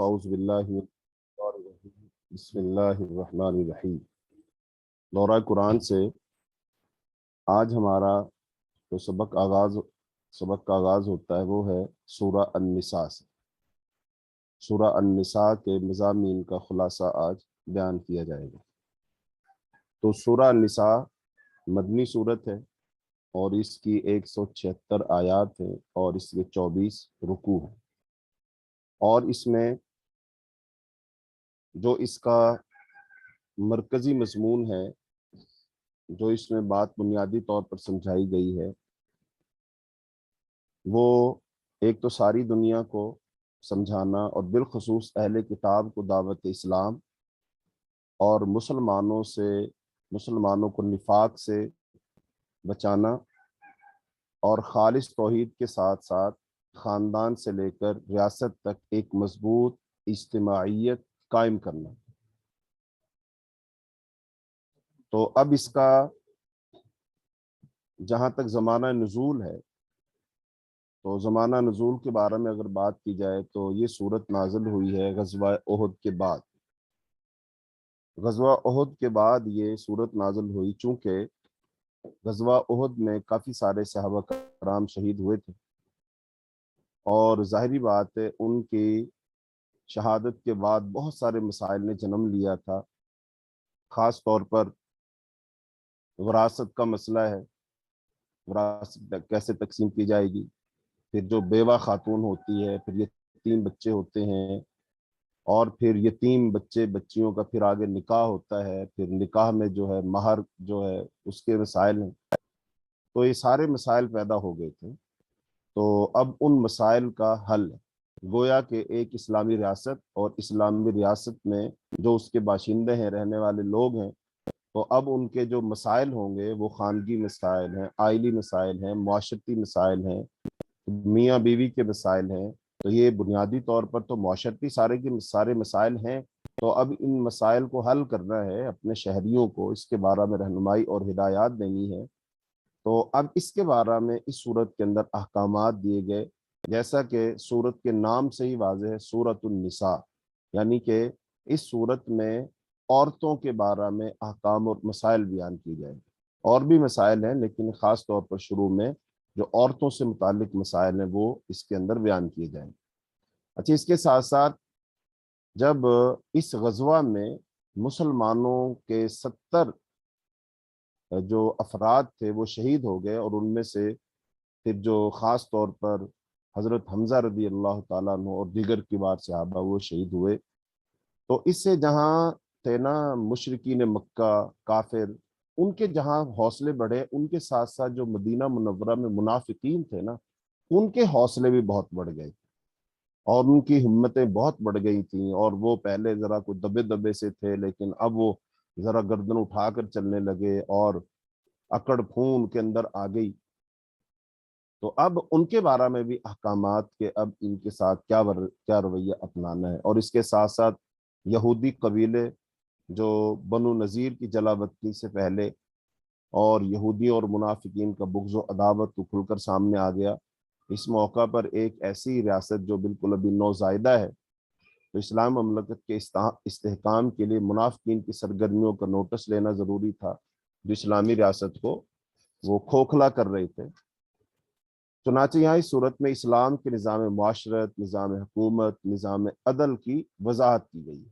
فاعوذ باللہ من الشیطان الرجیم بسم اللہ الرحمن الرحیم۔ دورہ قرآن سے آج ہمارا جو سبق کا آغاز ہوتا ہے وہ ہے سورہ النساء سے۔ سورہ النساء کے مضامین کا خلاصہ آج بیان کیا جائے گا۔ تو سورہ النساء مدنی صورت ہے اور اس کی 176 آیات ہیں اور اس کے 24 رکوع ہیں، اور اس میں جو اس کا مرکزی مضمون ہے، جو اس میں بات بنیادی طور پر سمجھائی گئی ہے، وہ ایک تو ساری دنیا کو سمجھانا اور بالخصوص اہل کتاب کو دعوت اسلام اور مسلمانوں کو نفاق سے بچانا، اور خالص توحید کے ساتھ ساتھ خاندان سے لے کر ریاست تک ایک مضبوط اجتماعیت قائم کرنا۔ تو اب اس کا جہاں تک زمانہ نزول ہے، تو زمانہ نزول کے بارے میں اگر بات کی جائے تو یہ صورت نازل ہوئی ہے غزوہ احد کے بعد۔ غزوہ احد کے بعد یہ صورت نازل ہوئی، چونکہ غزوہ احد میں کافی سارے صحابہ کرام شہید ہوئے تھے، اور ظاہری بات ہے ان کی شہادت کے بعد بہت سارے مسائل نے جنم لیا تھا۔ خاص طور پر وراثت کا مسئلہ ہے، وراثت کیسے تقسیم کی جائے گی، پھر جو بیوہ خاتون ہوتی ہے، پھر یتیم بچے ہوتے ہیں، اور پھر یتیم بچیوں کا پھر آگے نکاح ہوتا ہے، پھر نکاح میں جو ہے مہر جو ہے اس کے مسائل ہیں۔ تو یہ سارے مسائل پیدا ہو گئے تھے، تو اب ان مسائل کا حل ہے۔ گویا کہ ایک اسلامی ریاست، اور اسلامی ریاست میں جو اس کے باشندے ہیں، رہنے والے لوگ ہیں، تو اب ان کے جو مسائل ہوں گے وہ خانگی مسائل ہیں، آئلی مسائل ہیں، معاشرتی مسائل ہیں، میاں بیوی کے مسائل ہیں۔ تو یہ بنیادی طور پر تو معاشرتی سارے مسائل ہیں۔ تو اب ان مسائل کو حل کرنا ہے، اپنے شہریوں کو اس کے بارے میں رہنمائی اور ہدایات دینی ہے۔ تو اب اس کے بارے میں اس صورت کے اندر احکامات دیے گئے، جیسا کہ صورت کے نام سے ہی واضح ہے، سورۃ النساء، یعنی کہ اس صورت میں عورتوں کے بارے میں احکام اور مسائل بیان کی جائیں۔ اور بھی مسائل ہیں، لیکن خاص طور پر شروع میں جو عورتوں سے متعلق مسائل ہیں وہ اس کے اندر بیان کیے جائیں۔ اچھا، اس کے ساتھ ساتھ جب اس غزوہ میں مسلمانوں کے 70 جو افراد تھے وہ شہید ہو گئے، اور ان میں سے پھر جو خاص طور پر حضرت حمزہ رضی اللہ تعالیٰ عنہ اور دیگر کبار صحابہ وہ شہید ہوئے، تو اس سے جہاں تھے نا مشرکین مکہ کافر، ان کے جہاں حوصلے بڑھے، ان کے ساتھ ساتھ جو مدینہ منورہ میں منافقین تھے نا، ان کے حوصلے بھی بہت بڑھ گئے، اور ان کی ہمتیں بہت بڑھ گئی تھیں، اور وہ پہلے ذرا کوئی دبے دبے سے تھے، لیکن اب وہ ذرا گردن اٹھا کر چلنے لگے، اور اکڑ پھون کے اندر آ گئی۔ تو اب ان کے بارے میں بھی احکامات کے اب ان کے ساتھ کیا رویہ اپنانا ہے، اور اس کے ساتھ ساتھ یہودی قبیلے جو بنو نذیر کی جلا وطنی سے پہلے، اور یہودی اور منافقین کا بغض و عداوت کو کھل کر سامنے آ گیا۔ اس موقع پر ایک ایسی ریاست جو بالکل ابھی نوزائیدہ ہے، تو اسلام مملکت کے استحکام کے لیے منافقین کی سرگرمیوں کا نوٹس لینا ضروری تھا، جو اسلامی ریاست کو وہ کھوکھلا کر رہے تھے۔ چنانچہ یہاں اس صورت میں اسلام کے نظام معاشرت، نظام حکومت، نظام عدل کی وضاحت کی گئی ہے،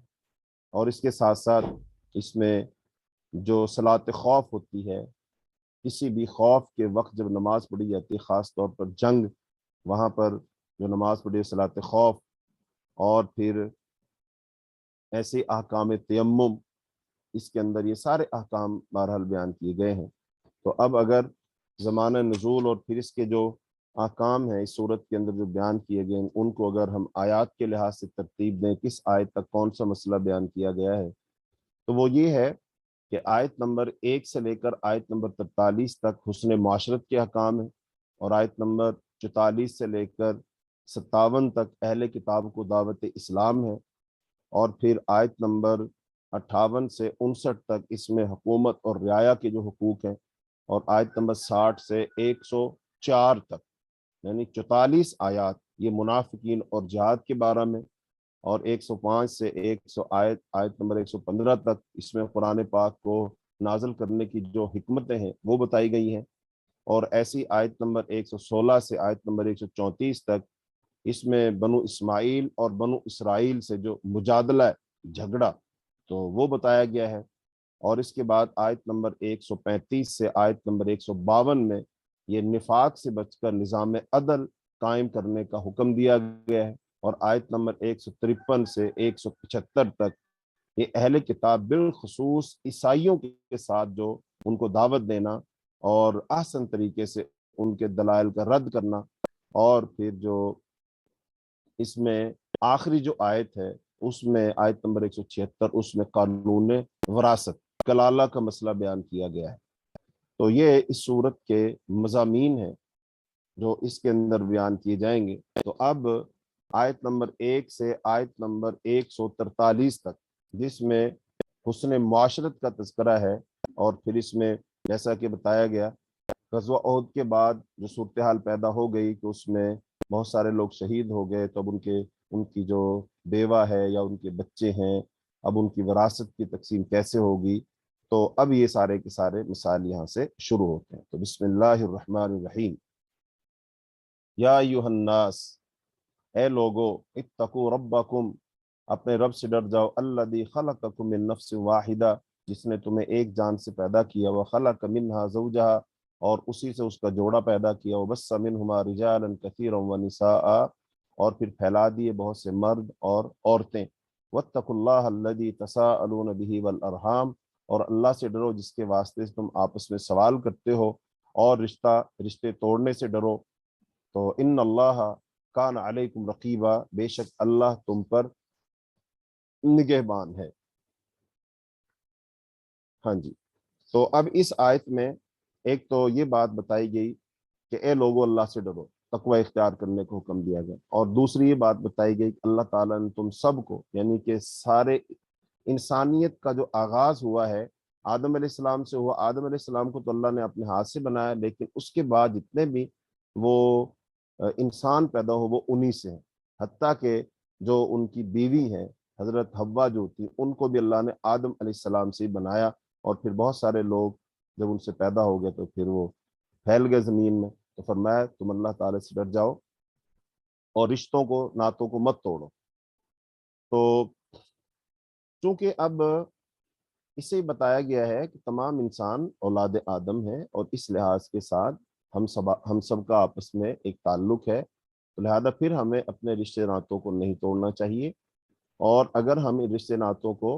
اور اس کے ساتھ ساتھ اس میں جو صلاۃ خوف ہوتی ہے، کسی بھی خوف کے وقت جب نماز پڑھی جاتی ہے، خاص طور پر جنگ، وہاں پر جو نماز پڑھی صلاۃ خوف، اور پھر ایسے احکام تیمم، اس کے اندر یہ سارے احکام بہرحال بیان کیے گئے ہیں۔ تو اب اگر زمانہ نزول اور پھر اس کے جو احکام ہیں اس صورت کے اندر جو بیان کیے گئے ہیں، ان کو اگر ہم آیات کے لحاظ سے ترتیب دیں، کس آیت تک کون سا مسئلہ بیان کیا گیا ہے، تو وہ یہ ہے کہ آیت نمبر 1 سے لے کر آیت نمبر 43 تک حسن معاشرت کے احکام ہیں، اور آیت نمبر 44 سے لے کر 57 تک اہل کتاب کو دعوت اسلام ہے، اور پھر آیت نمبر 58 سے 59 تک اس میں حکومت اور رعایا کے جو حقوق ہیں، اور آیت نمبر 60 سے 104 تک، یعنی 44 آیات یہ منافقین اور جہاد کے بارے میں، اور 105 سے 100 آیت نمبر 115 تک اس میں قرآن پاک کو نازل کرنے کی جو حکمتیں ہیں وہ بتائی گئی ہیں، اور ایسی آیت نمبر 116 سے آیت نمبر 134 تک اس میں بنو اسماعیل اور بنو اسرائیل سے جو مجادلہ ہے، جھگڑا، تو وہ بتایا گیا ہے۔ اور اس کے بعد آیت نمبر 135 سے آیت نمبر 152 میں یہ نفاق سے بچ کر نظام عدل قائم کرنے کا حکم دیا گیا ہے، اور آیت نمبر 153 سے 175 تک یہ اہل کتاب بالخصوص عیسائیوں کے ساتھ جو ان کو دعوت دینا اور احسن طریقے سے ان کے دلائل کا رد کرنا، اور پھر جو اس میں آخری جو آیت ہے اس میں آیت نمبر 176 اس میں قانون وراثت کلالہ کا مسئلہ بیان کیا گیا ہے۔ تو یہ اس صورت کے مضامین ہیں جو اس کے اندر بیان کیے جائیں گے۔ تو اب آیت نمبر 1 سے آیت نمبر 143 تک، جس میں حسن معاشرت کا تذکرہ ہے، اور پھر اس میں جیسا کہ بتایا گیا غزوہ احد کے بعد جو صورتحال پیدا ہو گئی کہ اس میں بہت سارے لوگ شہید ہو گئے، تو اب ان کی جو بیوہ ہے یا ان کے بچے ہیں، اب ان کی وراثت کی تقسیم کیسے ہوگی، تو اب یہ سارے کے سارے مسائل یہاں سے شروع ہوتے ہیں۔ تو بسم اللہ الرحمن الرحیم۔ یا ایھا الناس، اے لوگو، اتقوا ربکم، اپنے رب سے ڈر جاؤ، الذی خلقکم من نفس واحدہ، جس نے تمہیں ایک جان سے پیدا کیا، وخلق منہا زوجہا، اور اسی سے اس کا جوڑا پیدا کیا، وبث منہما رجالا کثیرا ونساء، اور پھر پھیلا دیے بہت سے مرد اور عورتیں، واتقوا اللہ الذی تساءلون بہ والارحام، اور اللہ سے ڈرو جس کے واسطے سے تم آپس میں سوال کرتے ہو، اور رشتے توڑنے سے ڈرو۔ تو ان اللہ کان علیکم رقیبا، بے شک اللہ تم پر نگہبان ہے۔ ہاں جی، تو اب اس آیت میں ایک تو یہ بات بتائی گئی کہ اے لوگو اللہ سے ڈرو، تقوی اختیار کرنے کو حکم دیا گیا، اور دوسری یہ بات بتائی گئی کہ اللہ تعالیٰ نے تم سب کو، یعنی کہ سارے انسانیت کا جو آغاز ہوا ہے آدم علیہ السلام سے ہوا، آدم علیہ السلام کو تو اللہ نے اپنے ہاتھ سے بنایا، لیکن اس کے بعد جتنے بھی وہ انسان پیدا ہو وہ انہی سے ہیں، حتیٰ کہ جو ان کی بیوی ہیں حضرت حوا جو تھی، ان کو بھی اللہ نے آدم علیہ السلام سے ہی بنایا، اور پھر بہت سارے لوگ جب ان سے پیدا ہو گئے تو پھر وہ پھیل گئے زمین میں، تو فرمایا تم اللہ تعالی سے ڈر جاؤ اور رشتوں کو، ناتوں کو مت توڑو۔ تو چونکہ اب اسے بتایا گیا ہے کہ تمام انسان اولاد آدم ہیں، اور اس لحاظ کے ساتھ ہم سب کا آپس میں ایک تعلق ہے، تو لہذا پھر ہمیں اپنے رشتے ناتوں کو نہیں توڑنا چاہیے، اور اگر ہم ان رشتے ناتوں کو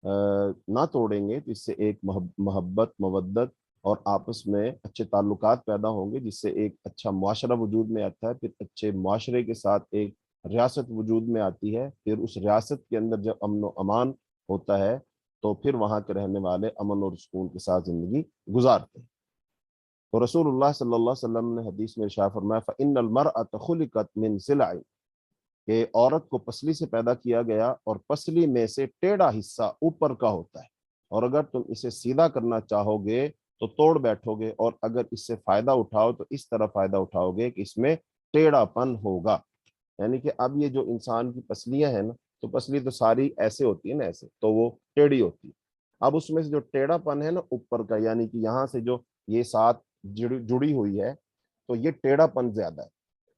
نہ توڑیں گے تو اس سے ایک محبت، مودت اور آپس میں اچھے تعلقات پیدا ہوں گے، جس سے ایک اچھا معاشرہ وجود میں آتا ہے، پھر اچھے معاشرے کے ساتھ ایک ریاست وجود میں آتی ہے، پھر اس ریاست کے اندر جب امن و امان ہوتا ہے تو پھر وہاں کے رہنے والے امن اور سکون کے ساتھ زندگی گزارتے ہیں۔ تو رسول اللہ صلی اللہ علیہ وسلم نے حدیث میں ارشاد فرمایا فَإِنَّ الْمَرْأَةَ خُلِقَتْ مِنْ ضِلْعٍ، کہ عورت کو پسلی سے پیدا کیا گیا، اور پسلی میں سے ٹیڑھا حصہ اوپر کا ہوتا ہے، اور اگر تم اسے سیدھا کرنا چاہو گے تو توڑ بیٹھو گے، اور اگر اس سے فائدہ اٹھاؤ تو اس طرح فائدہ اٹھاؤ گے کہ اس میں ٹیڑھا پن ہوگا۔ یعنی کہ اب یہ جو انسان کی پسلیاں ہیں نا، تو پسلی تو ساری ایسے ہوتی ہے نا، ایسے تو وہ ٹیڑھی ہوتی ہے، اب اس میں سے جو ٹیڑھا پن ہے نا اوپر کا، یعنی کہ یہاں سے جو یہ ساتھ جڑی ہوئی ہے، تو یہ ٹیڑھا پن زیادہ ہے،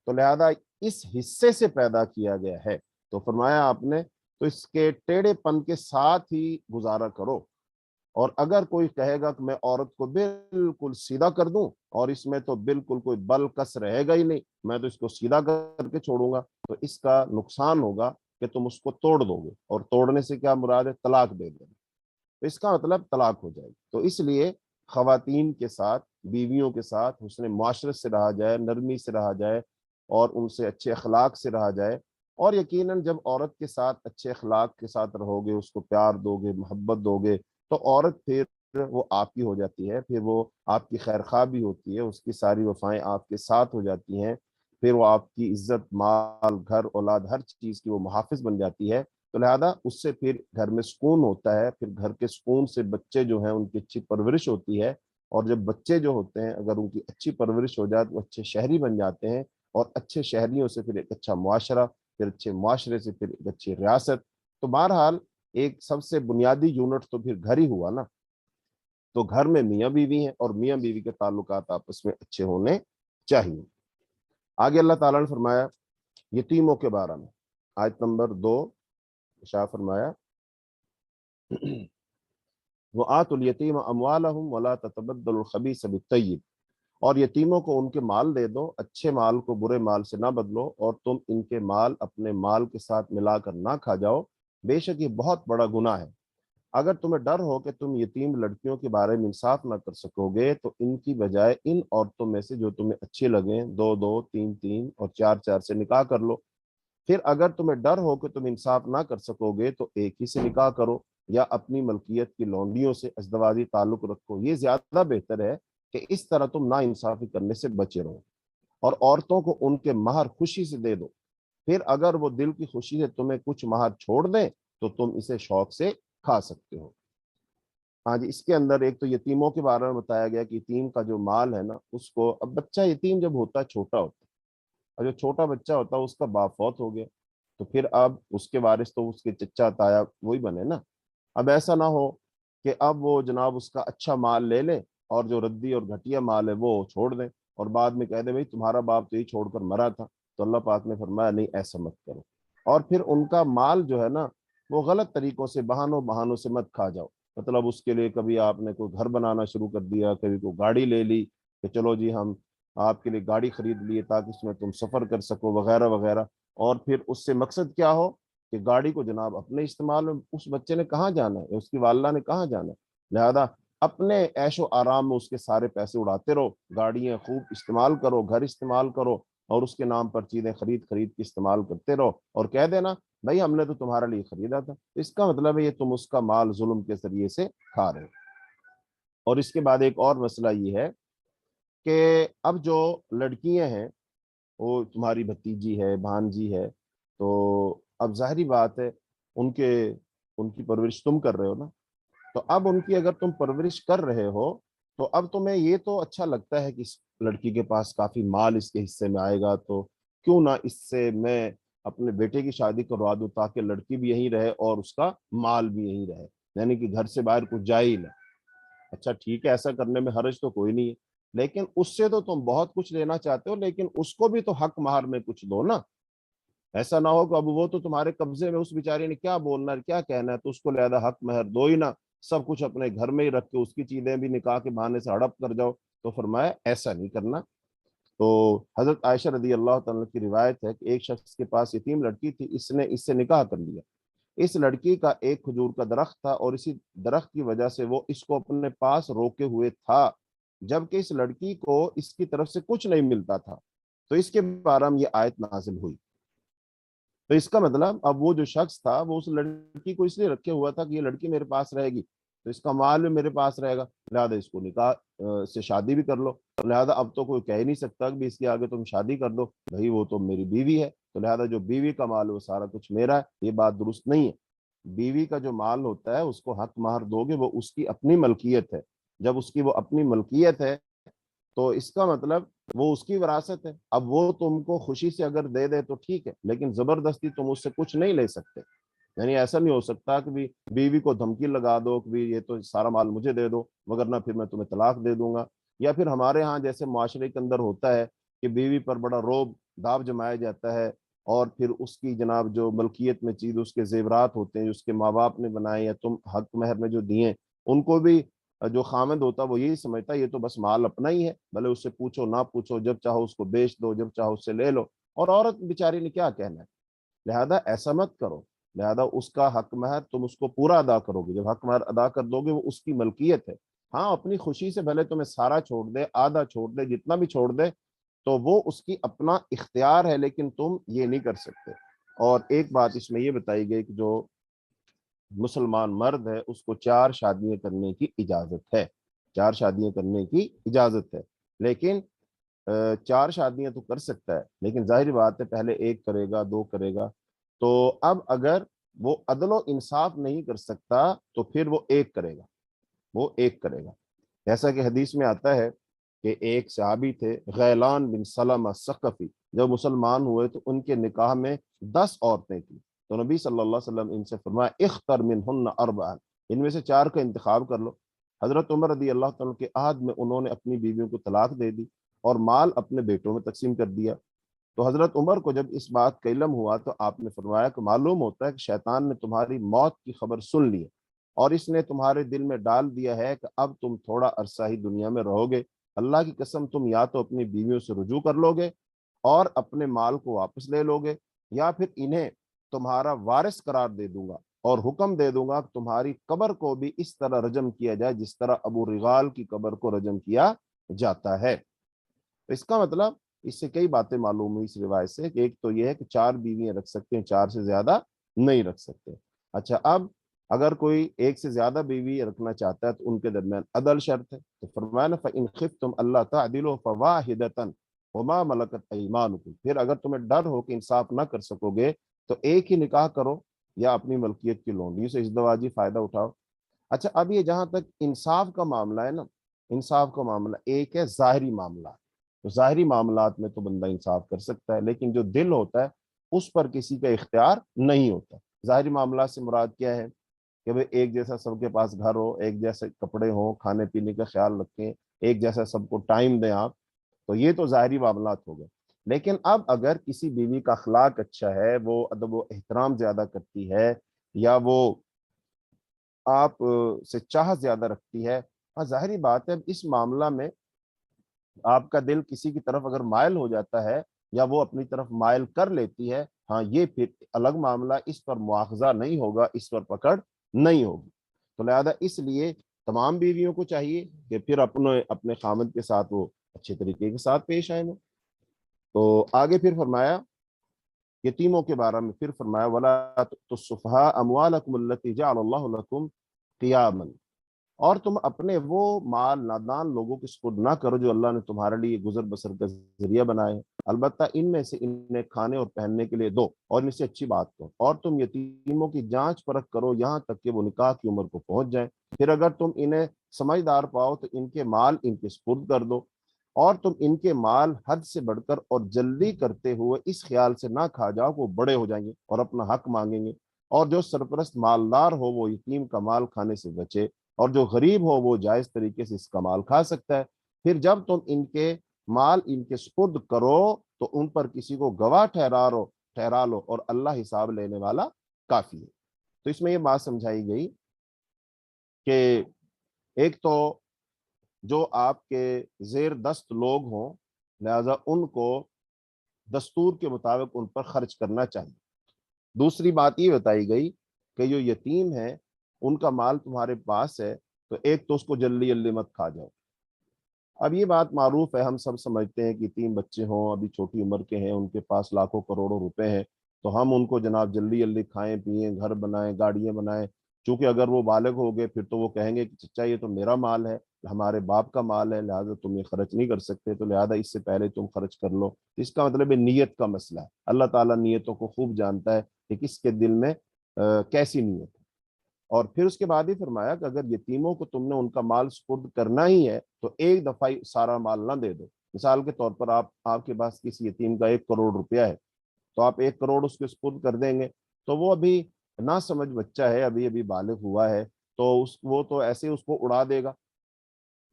تو لہذا اس حصے سے پیدا کیا گیا ہے، تو فرمایا آپ نے تو اس کے ٹیڑھے پن کے ساتھ ہی گزارا کرو، اور اگر کوئی کہے گا کہ میں عورت کو بالکل سیدھا کر دوں اور اس میں تو بالکل کوئی بل کس رہے گا ہی نہیں، میں تو اس کو سیدھا کر کے چھوڑوں گا، تو اس کا نقصان ہوگا کہ تم اس کو توڑ دو گے، اور توڑنے سے کیا مراد ہے؟ طلاق دے دینا، تو اس کا مطلب طلاق ہو جائے گی۔ تو اس لیے خواتین کے ساتھ، بیویوں کے ساتھ حسن معاشرت سے رہا جائے، نرمی سے رہا جائے، اور ان سے اچھے اخلاق سے رہا جائے، اور یقیناً جب عورت کے ساتھ اچھے اخلاق کے ساتھ رہو گے، اس کو پیار دو گے، محبت دو گے، تو عورت پھر وہ آپ کی ہو جاتی ہے، پھر وہ آپ کی خیر خواہ بھی ہوتی ہے، اس کی ساری وفائیں آپ کے ساتھ ہو جاتی ہیں، پھر وہ آپ کی عزت، مال، گھر، اولاد، ہر چیز کی وہ محافظ بن جاتی ہے، تو لہذا اس سے پھر گھر میں سکون ہوتا ہے، پھر گھر کے سکون سے بچے جو ہیں ان کی اچھی پرورش ہوتی ہے، اور جب بچے جو ہوتے ہیں اگر ان کی اچھی پرورش ہو جائے تو اچھے شہری بن جاتے ہیں، اور اچھے شہریوں سے پھر ایک اچھا معاشرہ، پھر اچھے معاشرے سے پھر ایک اچھی ریاست. تو بہرحال ایک سب سے بنیادی یونٹ تو پھر گھر ہی ہوا نا. تو گھر میں میاں بیوی ہیں اور میاں بیوی کے تعلقات آپس میں اچھے ہونے چاہیے. آگے اللہ تعالیٰ نے فرمایا یتیموں کے بارے میں, آیت نمبر 2 ارشاد فرمایا وَآتُوا الْيَتِيمَ أَمْوَالَهُمْ وَلَا تَتَبَدَّلُوا الْخَبِيثَ بِالطَّيِّبِ, اور یتیموں کو ان کے مال دے دو, اچھے مال کو برے مال سے نہ بدلو, اور تم ان کے مال اپنے مال کے ساتھ ملا کر نہ کھا جاؤ, بے شک یہ بہت بڑا گناہ ہے. اگر تمہیں ڈر ہو کہ تم یتیم لڑکیوں کے بارے میں انصاف نہ کر سکو گے تو ان کی بجائے ان عورتوں میں سے جو تمہیں اچھی لگیں 2-2 3-3 اور 4-4 سے نکاح کر لو. پھر اگر تمہیں ڈر ہو کہ تم انصاف نہ کر سکو گے تو ایک ہی سے نکاح کرو یا اپنی ملکیت کی لونڈیوں سے ازدواجی تعلق رکھو, یہ زیادہ بہتر ہے کہ اس طرح تم نا انصافی کرنے سے بچے رہو. اور عورتوں کو ان کے مہر خوشی سے دے دو, پھر اگر وہ دل کی خوشی سے تمہیں کچھ مہر چھوڑ دیں تو تم اسے شوق سے کھا سکتے ہو. ہاں جی, اس کے اندر ایک تو یتیموں کے بارے میں بتایا گیا کہ یتیم کا جو مال ہے نا اس کو, اب بچہ یتیم جب ہوتا ہے چھوٹا ہوتا ہے, اور جو چھوٹا بچہ ہوتا ہے اس کا باپ فوت ہو گیا تو پھر اب اس کے وارث تو اس کے چچا تایا وہی بنے نا. اب ایسا نہ ہو کہ اب وہ جناب اس کا اچھا مال لے لیں اور جو ردی اور گھٹیا مال ہے وہ چھوڑ دیں اور بعد میں کہہ دیں بھائی تمہارا باپ تو یہ چھوڑ کر مرا تھا. تو اللہ پاک نے فرمایا نہیں, ایسا مت کرو. اور پھر ان کا مال جو ہے نا وہ غلط طریقوں سے بہانوں سے مت کھا جاؤ. مطلب اس کے لیے کبھی آپ نے کوئی گھر بنانا شروع کر دیا, کبھی کوئی گاڑی لے لی کہ چلو جی ہم آپ کے لیے گاڑی خرید لیے تاکہ اس میں تم سفر کر سکو وغیرہ وغیرہ, اور پھر اس سے مقصد کیا ہو کہ گاڑی کو جناب اپنے استعمال میں, اس بچے نے کہاں جانا ہے, اس کی والدہ نے کہاں جانا ہے, لہذا اپنے عیش و آرام میں اس کے سارے پیسے اڑاتے رہو, گاڑیاں خوب استعمال کرو, گھر استعمال کرو, اور اس کے نام پر چیزیں خرید کے استعمال کرتے رہو, اور کہہ دینا بھائی ہم نے تو تمہارے لیے خریدا تھا. اس کا مطلب ہے یہ تم اس کا مال ظلم کے ذریعے سے کھا رہے ہو. اور اس کے بعد ایک اور مسئلہ یہ ہے کہ اب جو لڑکیاں ہیں وہ تمہاری بھتیجی ہے, بھانجی ہے, تو اب ظاہری بات ہے ان کی پرورش تم کر رہے ہو نا. تو اب ان کی اگر تم پرورش کر رہے ہو تو اب تمہیں یہ تو اچھا لگتا ہے کہ اس لڑکی کے پاس کافی مال اس کے حصے میں آئے گا, تو کیوں نہ اس سے میں اپنے بیٹے کی شادی کروا دوں تاکہ لڑکی بھی یہیں رہے اور اس کا مال بھی یہیں رہے, یعنی کہ گھر سے باہر کچھ جائے ہی نہ. اچھا ٹھیک ہے, ایسا کرنے میں حرج تو کوئی نہیں ہے, لیکن اس سے تو تم بہت کچھ لینا چاہتے ہو, لیکن اس کو بھی تو حق مہر میں کچھ دو نا. ایسا نہ ہو کہ اب وہ تو تمہارے قبضے میں, اس بیچاری نے کیا بولنا ہے کیا کہنا ہے, تو اس کو لہذا حق مہر دو ہی نا, سب کچھ اپنے گھر میں ہی رکھ کے اس کی چیزیں بھی نکاح کے بہانے سے ہڑپ کر جاؤ. تو فرمایا ایسا نہیں کرنا. تو حضرت عائشہ رضی اللہ تعالیٰ کی روایت ہے کہ ایک شخص کے پاس یتیم لڑکی تھی, اس نے اس سے نکاح کر لیا. اس لڑکی کا ایک کھجور کا درخت تھا اور اسی درخت کی وجہ سے وہ اس کو اپنے پاس روکے ہوئے تھا, جبکہ اس لڑکی کو اس کی طرف سے کچھ نہیں ملتا تھا. تو اس کے بارے میں یہ آیت نازل ہوئی. تو اس کا مطلب اب وہ جو شخص تھا وہ اس لڑکی کو اس لیے رکھے ہوا تھا کہ یہ لڑکی میرے پاس رہے گی تو اس کا مال بھی میرے پاس رہے گا, لہٰذا اس کو نکاح سے شادی بھی کر لو. لہٰذا اب تو کوئی کہہ نہیں سکتا کہ اس کے آگے تم شادی کر دو, بھائی وہ تو میری بیوی ہے, تو لہٰذا جو بیوی کا مال وہ سارا کچھ میرا ہے, یہ بات درست نہیں ہے. بیوی کا جو مال ہوتا ہے اس کو حق مہر دو گے, وہ اس کی اپنی ملکیت ہے. جب اس کی وہ اپنی ملکیت ہے تو اس کا مطلب وہ اس کی وراثت ہے. اب وہ تم کو خوشی سے اگر دے دے تو ٹھیک ہے, لیکن زبردستی تم اس سے کچھ نہیں لے سکتے. یعنی ایسا نہیں ہو سکتا کہ بیوی کو دھمکی لگا دو کہ یہ تو سارا مال مجھے دے دو وگرنہ پھر میں تمہیں طلاق دے دوں گا. یا پھر ہمارے ہاں جیسے معاشرے کے اندر ہوتا ہے کہ بیوی پر بڑا روب داب جمایا جاتا ہے, اور پھر اس کی جناب جو ملکیت میں چیز اس کے زیورات ہوتے ہیں جو اس کے ماں باپ نے بنائے یا تم حق مہر میں جو دیے, ان کو بھی جو خامد ہوتا وہ یہی سمجھتا یہ تو بس مال اپنا ہی ہے, بھلے اس سے پوچھو نہ پوچھو, جب چاہو اس کو بیچ دو, جب چاہو اس سے لے لو. اور عورت بیچاری نے کیا کہنا ہے, لہذا ایسا مت کرو. لہذا اس کا حق مہر تم اس کو پورا ادا کرو گے, جب حق مہر ادا کر دو گے وہ اس کی ملکیت ہے. ہاں اپنی خوشی سے بھلے تمہیں سارا چھوڑ دے, آدھا چھوڑ دے, جتنا بھی چھوڑ دے, تو وہ اس کی اپنا اختیار ہے, لیکن تم یہ نہیں کر سکتے. اور ایک بات اس میں یہ بتائی گئی کہ جو مسلمان مرد ہے اس کو 4 شادیاں کرنے کی اجازت ہے, 4 شادیاں کرنے کی اجازت ہے. لیکن 4 شادیاں تو کر سکتا ہے, لیکن ظاہری بات ہے پہلے 1 کرے گا, 2 کرے گا. تو اب اگر وہ عدل و انصاف نہیں کر سکتا تو پھر وہ 1 کرے گا, وہ 1 کرے گا. جیسا کہ حدیث میں آتا ہے کہ ایک صحابی تھے غیلان بن سلمہ ثقفی, جب مسلمان ہوئے تو ان کے نکاح میں 10 عورتیں تھیں، تو نبی صلی اللہ علیہ وسلم ان سے فرمایا اختر منہن اربعا، ان میں سے 4 کا انتخاب کر لو۔ حضرت عمر رضی اللہ تعالیٰ کے عہد میں انہوں نے اپنی بیویوں کو طلاق دے دی اور مال اپنے بیٹوں میں تقسیم کر دیا۔ تو حضرت عمر کو جب اس بات کا علم ہوا تو آپ نے فرمایا کہ معلوم ہوتا ہے کہ شیطان نے تمہاری موت کی خبر سن لی ہے اور اس نے تمہارے دل میں ڈال دیا ہے کہ اب تم تھوڑا عرصہ ہی دنیا میں رہو گے، اللہ کی قسم تم یا تو اپنی بیویوں سے رجوع کر لو گے اور اپنے مال کو واپس لے لو گے، یا پھر انہیں تمہارا وارث قرار دے دوں گا اور حکم دے دوں گا کہ تمہاری قبر کو بھی اس طرح رجم کیا جائے جس طرح ابو رغال کی قبر کو رجم کیا جاتا ہے۔ تو اس کا مطلب اس سے کئی باتیں معلوم ہوئی اس روایت سے کہ ایک تو یہ ہے کہ 4 بیویاں رکھ سکتے ہیں، 4 سے زیادہ نہیں رکھ سکتے۔ اچھا، اب اگر کوئی ایک سے زیادہ بیوی رکھنا چاہتا ہے تو ان کے درمیان عدل شرط ہے، تو فرمایا نا فَإِنْ خِفْتُمْ أَلَّا تَعْدِلُوا فَوَاحِدَةً وَمَا مَلَكَتْ أَيْمَانُكُمْ، پھر اگر تمہیں ڈر ہو کہ انصاف نہ کر سکو گے تو ایک ہی نکاح کرو یا اپنی ملکیت کی لونڈیوں سے ازدواجی فائدہ اٹھاؤ۔ اچھا، اب یہ جہاں تک انصاف کا معاملہ ہے نا، انصاف کا معاملہ ایک ہے ظاہری معاملہ، تو ظاہری معاملات میں تو بندہ انصاف کر سکتا ہے، لیکن جو دل ہوتا ہے اس پر کسی کا اختیار نہیں ہوتا۔ ظاہری معاملات سے مراد کیا ہے کہ بھئی ایک جیسا سب کے پاس گھر ہو، ایک جیسے کپڑے ہوں، کھانے پینے کا خیال رکھیں، ایک جیسا سب کو ٹائم دیں آپ، تو یہ تو ظاہری معاملات ہو گئے۔ لیکن اب اگر کسی بیوی کا اخلاق اچھا ہے، وہ ادب و احترام زیادہ کرتی ہے، یا وہ آپ سے چاہت زیادہ رکھتی ہے، ہاں ظاہری بات ہے اس معاملہ میں آپ کا دل کسی کی طرف اگر مائل ہو جاتا ہے یا وہ اپنی طرف مائل کر لیتی ہے، ہاں یہ پھر الگ معاملہ، اس پر مواخذہ نہیں ہوگا، اس پر پکڑ نہیں ہوگی۔ تو لہذا اس لیے تمام بیویوں کو چاہیے کہ پھر اپنے خامد کے ساتھ وہ اچھے طریقے کے ساتھ پیش آئیں۔ تو آگے پھر فرمایا یتیموں کے بارے میں، پھر فرمایا وَلَا تُؤْتُوا السُّفَهَاءَ أَمْوَالَكُمُ الَّتِي جَعَلَ اللَّهُ لَكُمْ قِيَامًا، اور تم اپنے وہ مال نادان لوگوں کی سپرد نہ کرو جو اللہ نے تمہارے لیے گزر بسر کا ذریعہ بنائے، البتہ ان میں سے انہیں کھانے اور پہننے کے لیے دو اور ان سے اچھی بات کرو، اور تم یتیموں کی جانچ پرکھ کرو یہاں تک کہ وہ نکاح کی عمر کو پہنچ جائیں، پھر اگر تم انہیں سمجھدار پاؤ تو ان کے مال ان کے سپرد کر دو، اور تم ان کے مال حد سے بڑھ کر اور جلدی کرتے ہوئے اس خیال سے نہ کھا جاؤ کہ وہ بڑے ہو جائیں گے اور اپنا حق مانگیں گے، اور جو سرپرست مالدار ہو وہ یتیم کا مال کھانے سے بچے، اور جو غریب ہو وہ جائز طریقے سے اس کا مال کھا سکتا ہے۔ پھر جب تم ان کے مال ان کے سپرد کرو تو ان پر کسی کو گواہ ٹھہرا لو اور اللہ حساب لینے والا کافی ہے۔ تو اس میں یہ بات سمجھائی گئی کہ ایک تو جو آپ کے زیر دست لوگ ہوں لہذا ان کو دستور کے مطابق ان پر خرچ کرنا چاہیے۔ دوسری بات یہ بتائی گئی کہ جو یتیم ہے ان کا مال تمہارے پاس ہے تو ایک تو اس کو جلدی جلدی مت کھا جاؤ۔ اب یہ بات معروف ہے، ہم سب سمجھتے ہیں کہ 3 بچے ہوں، ابھی چھوٹی عمر کے ہیں، ان کے پاس لاکھوں کروڑوں روپے ہیں، تو ہم ان کو جناب جلدی جلدی کھائیں پیئیں، گھر بنائیں، گاڑیاں بنائیں، چونکہ اگر وہ بالغ ہو گئے پھر تو وہ کہیں گے کہ چچا یہ تو میرا مال ہے، ہمارے باپ کا مال ہے، لہٰذا تم یہ خرچ نہیں کر سکتے، تو لہٰذا اس سے پہلے تم خرچ کر لو۔ اس کا مطلب ہے نیت کا مسئلہ ہے، اللہ تعالیٰ نیتوں کو خوب جانتا ہے کہ کس کے دل میں کیسی نیت ہے۔ اور پھر اس کے بعد ہی فرمایا کہ اگر یتیموں کو تم نے ان کا مال سپرد کرنا ہی ہے تو ایک دفعہ ہی سارا مال نہ دے دو۔ مثال کے طور پر آپ کے پاس کسی یتیم کا 1 کروڑ روپیہ ہے، تو آپ 1 کروڑ اس کے سپرد کر دیں گے، تو وہ ابھی نہ سمجھ بچہ ہے، ابھی بالغ ہوا ہے، تو وہ تو ایسے اس کو اڑا دے گا،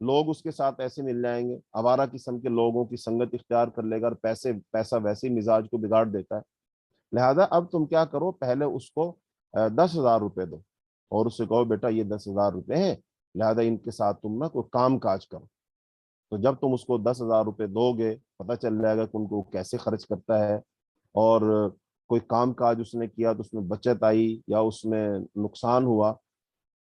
لوگ اس کے ساتھ ایسے مل جائیں گے، آوارہ قسم کے لوگوں کی سنگت اختیار کر لے گا، اور پیسہ ویسے ہی مزاج کو بگاڑ دیتا ہے۔ لہذا اب تم کیا کرو، پہلے اس کو 10,000 روپے دو اور اس سے کہو بیٹا یہ 10,000 روپے ہیں، لہذا ان کے ساتھ تم نہ کوئی کام کاج کرو۔ تو جب تم اس کو 10,000 روپے دو گے پتہ چل جائے گا کہ ان کو کیسے خرچ کرتا ہے، اور کوئی کام کاج اس نے کیا تو اس میں بچت آئی یا اس میں نقصان ہوا،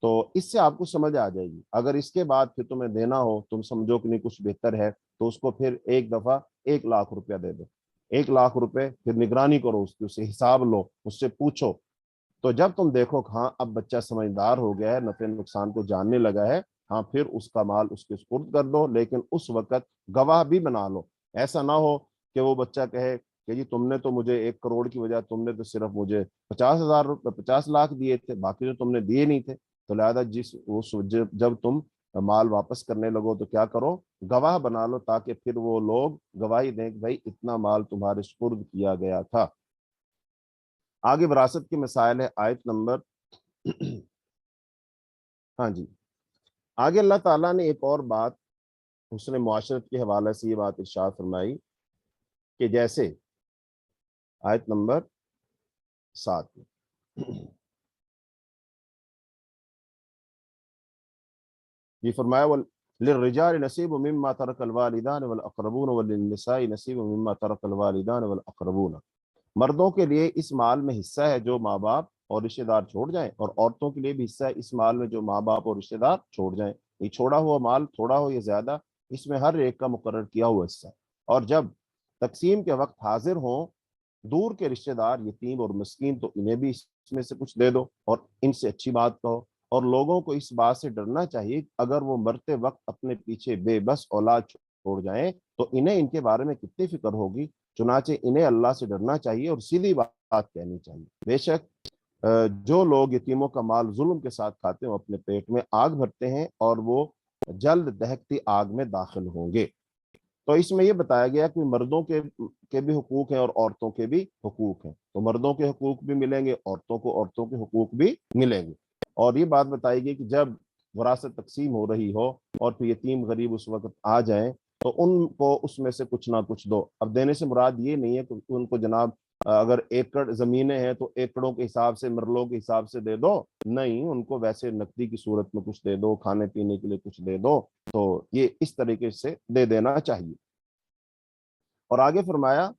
تو اس سے آپ کو سمجھ آ جائے گی۔ اگر اس کے بعد پھر تمہیں دینا ہو، تم سمجھو کہ نہیں کچھ بہتر ہے، تو اس کو پھر ایک دفعہ 1,00,000 روپیہ دے دو، 1,00,000 روپے، پھر نگرانی کرو اس کی، اس سے حساب لو، اس سے پوچھو، تو جب تم دیکھو کہ ہاں اب بچہ سمجھدار ہو گیا ہے، نفع نقصان کو جاننے لگا ہے، ہاں پھر اس کا مال اس کے سپرد کر دو، لیکن اس وقت گواہ بھی بنا لو۔ ایسا نہ ہو کہ وہ بچہ کہے کہ جی تم نے تو مجھے 1 کروڑ کی وجہ تم نے تو صرف مجھے 50,000 روپے 50 لاکھ دیے تھے، باقی تو تم نے دیے نہیں تھے، تو لہذا جب تم مال واپس کرنے لگو تو کیا کرو، گواہ بنا لو، تاکہ پھر وہ لوگ گواہی دیں کہ بھائی اتنا مال تمہارے سپرد کیا گیا تھا۔ آگے وراثت کے مسائل ہے، آیت نمبر ہاں جی، آگے اللہ تعالیٰ نے ایک اور بات حسن معاشرت کے حوالے سے یہ بات ارشاد فرمائی کہ جیسے آیت نمبر 7 یہ فرمایا للرجال نصیب مما ترک الوالدان والاقربون وللنساء نصیب مما ترک الوالدان والاقربون، مردوں کے لیے اس مال میں حصہ ہے جو ماں باپ اور رشتہ دار چھوڑ جائیں، اور عورتوں کے لیے بھی حصہ ہے اس مال میں جو ماں باپ اور رشتہ دار چھوڑ جائیں۔ یہ چھوڑا ہوا مال تھوڑا ہو یا زیادہ، اس میں ہر ایک کا مقرر کیا ہوا حصہ ہے، اور جب تقسیم کے وقت حاضر ہوں دور کے رشتہ دار یتیم اور مسکین تو انہیں بھی اس میں سے کچھ دے دو اور ان سے اچھی بات کہو، اور لوگوں کو اس بات سے ڈرنا چاہیے اگر وہ مرتے وقت اپنے پیچھے بے بس اولاد چھوڑ جائیں تو انہیں ان کے بارے میں کتنی فکر ہوگی، چنانچہ انہیں اللہ سے ڈرنا چاہیے اور سیدھی بات کہنی چاہیے۔ بے شک جو لوگ یتیموں کا مال ظلم کے ساتھ کھاتے ہیں وہ اپنے پیٹ میں آگ بھرتے ہیں اور وہ جلد دہکتی آگ میں داخل ہوں گے۔ تو اس میں یہ بتایا گیا کہ مردوں کے بھی حقوق ہیں اور عورتوں کے بھی حقوق ہیں، تو مردوں کے حقوق بھی ملیں گے، عورتوں کے حقوق بھی ملیں گے، اور یہ بات بتائی گئی کہ جب وراثت تقسیم ہو رہی ہو اور پھر یتیم غریب اس وقت آ جائیں تو ان کو اس میں سے کچھ نہ کچھ دو۔ اب دینے سے مراد یہ نہیں ہے کہ ان کو جناب اگر ایکڑ زمینیں ہیں تو ایکڑوں کے حساب سے مرلوں کے حساب سے دے دو، نہیں، ان کو ویسے نقدی کی صورت میں کچھ دے دو، کھانے پینے کے لیے کچھ دے دو، تو یہ اس طریقے سے دے دینا چاہیے۔ اور آگے فرمایا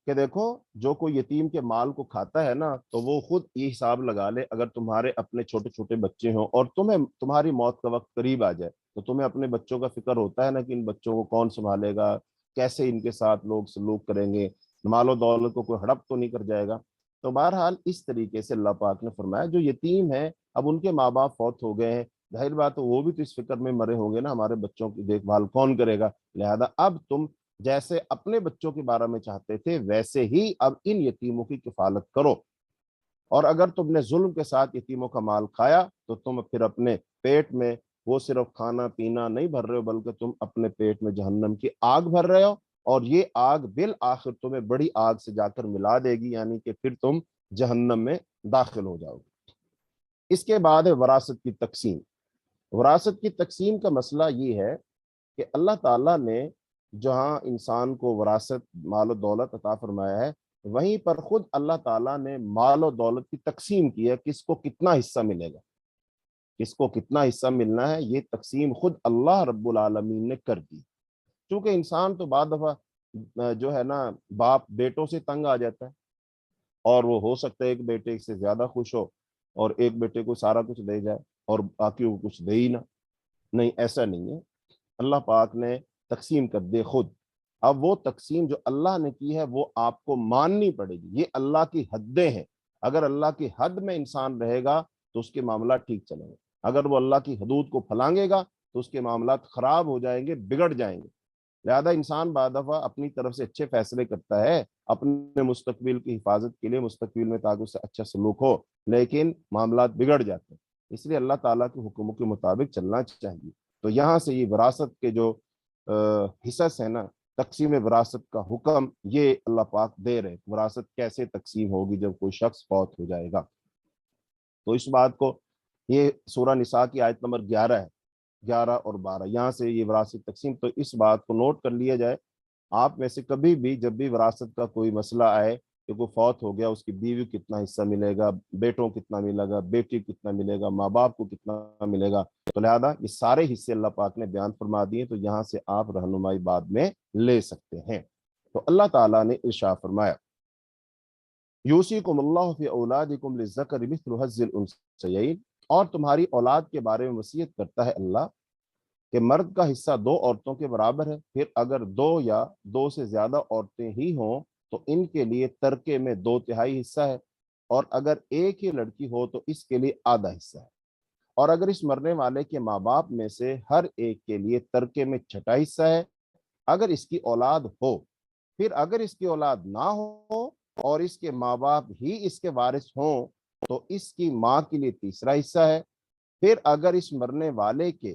کہ دیکھو جو کوئی یتیم کے مال کو کھاتا ہے نا تو وہ خود یہ حساب لگا لے، اگر تمہارے اپنے چھوٹے چھوٹے بچے ہوں اور تمہاری موت کا وقت قریب آ جائے تو تمہیں اپنے بچوں کا فکر ہوتا ہے نا کہ ان بچوں کو کون سنبھالے گا، کیسے ان کے ساتھ لوگ سلوک کریں گے، مال و دولت کو کوئی ہڑپ تو نہیں کر جائے گا۔ تو بہرحال اس طریقے سے اللہ پاک نے فرمایا جو یتیم ہے اب ان کے ماں باپ فوت ہو گئے ہیں، ظاہر بات ہے وہ بھی تو اس فکر میں مرے ہوں گے نا ہمارے بچوں کی دیکھ بھال کون کرے گا، لہذا اب تم جیسے اپنے بچوں کے بارے میں چاہتے تھے ویسے ہی اب ان یتیموں کی کفالت کرو، اور اگر تم نے ظلم کے ساتھ یتیموں کا مال کھایا تو تم پھر اپنے پیٹ میں وہ صرف کھانا پینا نہیں بھر رہے ہو بلکہ تم اپنے پیٹ میں جہنم کی آگ بھر رہے ہو، اور یہ آگ بالآخر تمہیں بڑی آگ سے جا کر ملا دے گی، یعنی کہ پھر تم جہنم میں داخل ہو جاؤ گے۔ اس کے بعد ہے وراثت کی تقسیم۔ وراثت کی تقسیم کا مسئلہ یہ ہے کہ اللہ تعالیٰ نے جہاں انسان کو وراثت مال و دولت عطا فرمایا ہے وہیں پر خود اللہ تعالیٰ نے مال و دولت کی تقسیم کی ہے، کس کو کتنا حصہ ملے گا، کس کو کتنا حصہ ملنا ہے، یہ تقسیم خود اللہ رب العالمین نے کر دی۔ چونکہ انسان تو بعض دفعہ جو ہے نا باپ بیٹوں سے تنگ آ جاتا ہے، اور وہ ہو سکتا ہے ایک بیٹے سے زیادہ خوش ہو اور ایک بیٹے کو سارا کچھ دے جائے اور باقیوں کو کچھ دے ہی نہ، نہیں ایسا نہیں ہے، اللہ پاک نے تقسیم کر دے خود۔ اب وہ تقسیم جو اللہ نے کی ہے وہ آپ کو ماننی پڑے گی، یہ اللہ کی حدیں ہیں، اگر اللہ کی حد میں انسان رہے گا تو اس کے معاملات ٹھیک چلیں گے، اگر وہ اللہ کی حدود کو پھلانگے گا تو اس کے معاملات خراب ہو جائیں گے، بگڑ جائیں گے۔ لہذا انسان بعض دفعہ اپنی طرف سے اچھے فیصلے کرتا ہے اپنے مستقبل کی حفاظت کے لیے، مستقبل میں تاکہ اس سے اچھا سلوک ہو، لیکن معاملات بگڑ جاتے ہیں، اس لیے اللہ تعالیٰ کے حکموں کے مطابق چلنا چاہیے۔ تو یہاں سے یہ وراثت کے جو حصص ہیں نا، تقسیم وراثت کا حکم یہ اللہ پاک دے رہے، وراثت کیسے تقسیم ہوگی جب کوئی شخص فوت ہو جائے گا۔ تو اس بات کو یہ سورہ نساء کی آیت نمبر 11 ہے، 11 اور 12، یہاں سے یہ وراثت تقسیم، تو اس بات کو نوٹ کر لیا جائے، آپ میں سے کبھی بھی جب بھی وراثت کا کوئی مسئلہ آئے کہ کوئی فوت ہو گیا اس کی بیوی کو کتنا حصہ ملے گا، بیٹوں کتنا ملے گا، بیٹی کتنا ملے گا، ماں باپ کو کتنا ملے گا، تو لہذا یہ سارے حصے اللہ پاک نے بیان فرما دیے، تو یہاں سے آپ رہنمائی بعد میں لے سکتے ہیں۔ تو اللہ تعالیٰ نے ارشاد فرمایا یوصیکم اللہ فی اولادکم للذکر مثل حظ الانثیین، اور تمہاری اولاد کے بارے میں وصیت کرتا ہے اللہ کہ مرد کا حصہ دو عورتوں کے برابر ہے، پھر اگر دو یا دو سے زیادہ عورتیں ہی ہوں تو ان کے لیے ترکے میں 2/3 حصہ ہے، اور اگر ایک ہی لڑکی ہو تو اس کے لیے آدھا حصہ ہے، اور اگر اس مرنے والے کے ماں باپ میں سے ہر ایک کے لیے ترکے میں 1/6 حصہ ہے اگر اس کی اولاد ہو، پھر اگر اس کی اولاد نہ ہو اور اس کے ماں باپ ہی اس کے وارث ہوں تو اس کی ماں کے لیے تیسرا حصہ ہے، پھر اگر اس مرنے والے کے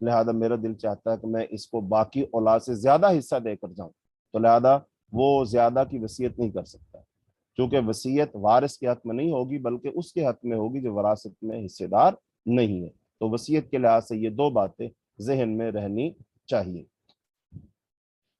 لہذا میرا دل چاہتا ہے کہ میں اس کو باقی اولاد سے زیادہ حصہ دے کر جاؤں، تو لہذا وہ زیادہ کی وصیت نہیں کر سکتا، کیونکہ وصیت وارث کے حق میں نہیں ہوگی بلکہ اس کے حق میں ہوگی جو وراثت میں حصے دار نہیں ہے۔ تو وصیت کے لحاظ سے یہ دو باتیں ذہن میں رہنی چاہیے۔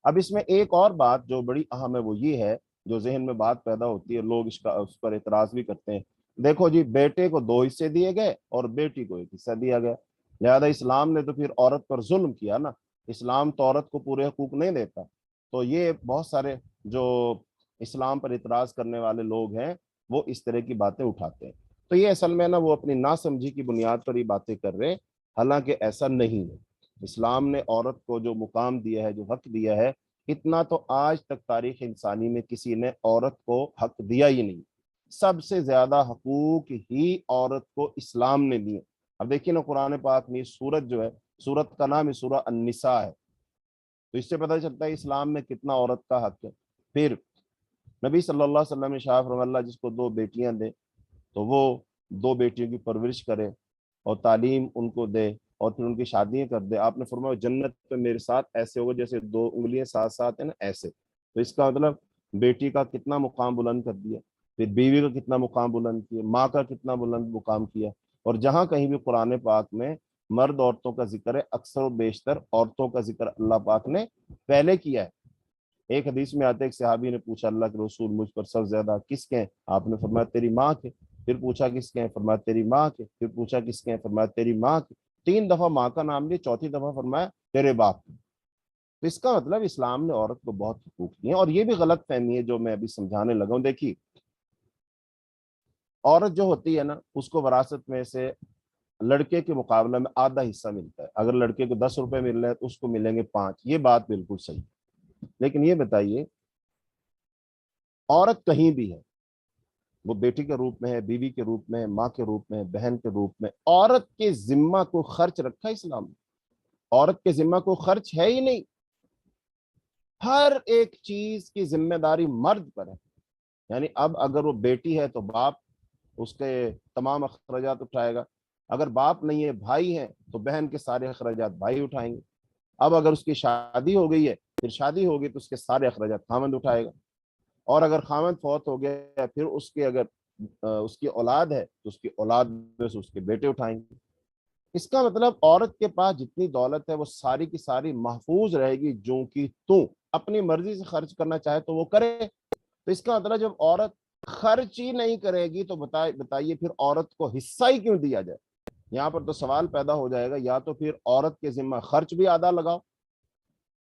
اب اس میں ایک اور بات جو بڑی اہم ہے وہ یہ ہے، جو ذہن میں بات پیدا ہوتی ہے، لوگ اس پر اعتراض بھی کرتے ہیں، دیکھو جی بیٹے کو 2 حصے دیے گئے اور بیٹی کو 1 حصہ دیا گیا، لہذا اسلام نے تو پھر عورت پر ظلم کیا نا، اسلام تو عورت کو پورے حقوق نہیں دیتا۔ تو یہ بہت سارے جو اسلام پر اعتراض کرنے والے لوگ ہیں وہ اس طرح کی باتیں اٹھاتے ہیں، تو یہ اصل میں نا وہ اپنی ناسمجھی کی بنیاد پر ہی باتیں کر رہے ہیں، حالانکہ ایسا نہیں ہے۔ اسلام نے عورت کو جو مقام دیا ہے، جو حق دیا ہے، اتنا تو آج تک تاریخ انسانی میں کسی نے عورت کو حق دیا ہی نہیں۔ سب سے زیادہ حقوق ہی عورت کو اسلام نے دیے۔ اب دیکھیے نا قرآن پاک میں سورت جو ہے، سورت کا نام سورہ النساء ہے، تو اس سے پتہ چلتا ہے اسلام میں کتنا عورت کا حق ہے۔ پھر نبی صلی اللہ علیہ وسلم نے شاہ فرمایا اللہ جس کو 2 بیٹیاں دے تو وہ 2 بیٹیوں کی پرورش کرے اور تعلیم ان کو دے اور پھر ان کی شادیاں کر دے۔ آپ نے فرمایا جنت پہ میرے ساتھ ایسے ہوگا جیسے 2 انگلیاں ساتھ ساتھ ہیں نا، ایسے۔ تو اس کا مطلب بیٹی کا کتنا مقام بلند کر دیا، پھر بیوی کا کتنا مقام بلند کیا، ماں کا کتنا بلند مقام کیا۔ اور جہاں کہیں بھی قرآن پاک میں مرد عورتوں کا ذکر ہے، اکثر و بیشتر عورتوں کا ذکر اللہ پاک نے پہلے کیا ہے۔ ایک حدیث میں آتے ایک صحابی نے پوچھا اللہ کے رسول مجھ پر سب زیادہ کس کے ہیں؟ آپ نے فرمایا تیری ماں کے۔ پھر پوچھا کس کے ہیں؟ فرمایا تیری ماں کے۔ پھر پوچھا کس کے ہیں؟ فرمایا تیری ماں کے۔ 3 دفعہ ماں کا نام لیا، چوتھی دفعہ فرمایا تیرے باپ کے۔ تو اس کا مطلب اسلام نے عورت کو بہت حقوق دیے ہیں، اور یہ بھی غلط فہمی ہے جو میں ابھی سمجھانے لگا ہوں۔ دیکھیے عورت جو ہوتی ہے نا اس کو وراثت میں سے لڑکے کے مقابلے میں آدھا حصہ ملتا ہے۔ اگر لڑکے کو 10 روپے مل رہے ہیں تو اس کو ملیں گے 5، یہ بات بالکل صحیح۔ لیکن یہ بتائیے عورت کہیں بھی ہے، وہ بیٹی کے روپ میں ہے، بیوی کے روپ میں ہے، ماں کے روپ میں ہے، بہن کے روپ میں، عورت کے ذمہ کو خرچ رکھا اسلام نے؟ عورت کے ذمہ کو خرچ ہے ہی نہیں، ہر ایک چیز کی ذمہ داری مرد پر ہے۔ یعنی اب اگر وہ بیٹی ہے تو باپ اس کے تمام اخراجات اٹھائے گا، اگر باپ نہیں ہے بھائی ہے تو بہن کے سارے اخراجات بھائی اٹھائیں گے، اب اگر اس کی شادی ہو گئی ہے، پھر شادی ہوگی تو اس کے سارے اخراجات خاوند اٹھائے گا، اور اگر خاوند فوت ہو گیا پھر اس کے اگر اس کی اولاد ہے تو اس کی اولاد میں سے اس کے بیٹے اٹھائیں گے۔ اس کا مطلب عورت کے پاس جتنی دولت ہے وہ ساری کی ساری محفوظ رہے گی، جو کہ تو اپنی مرضی سے خرچ کرنا چاہے تو وہ کرے۔ تو اس کا مطلب جب عورت خرچ ہی نہیں کرے گی تو بتائیے پھر عورت کو حصہ ہی کیوں دیا جائے؟ یہاں پر تو سوال پیدا ہو جائے گا، یا تو پھر عورت کے ذمہ خرچ بھی آدھا لگاؤ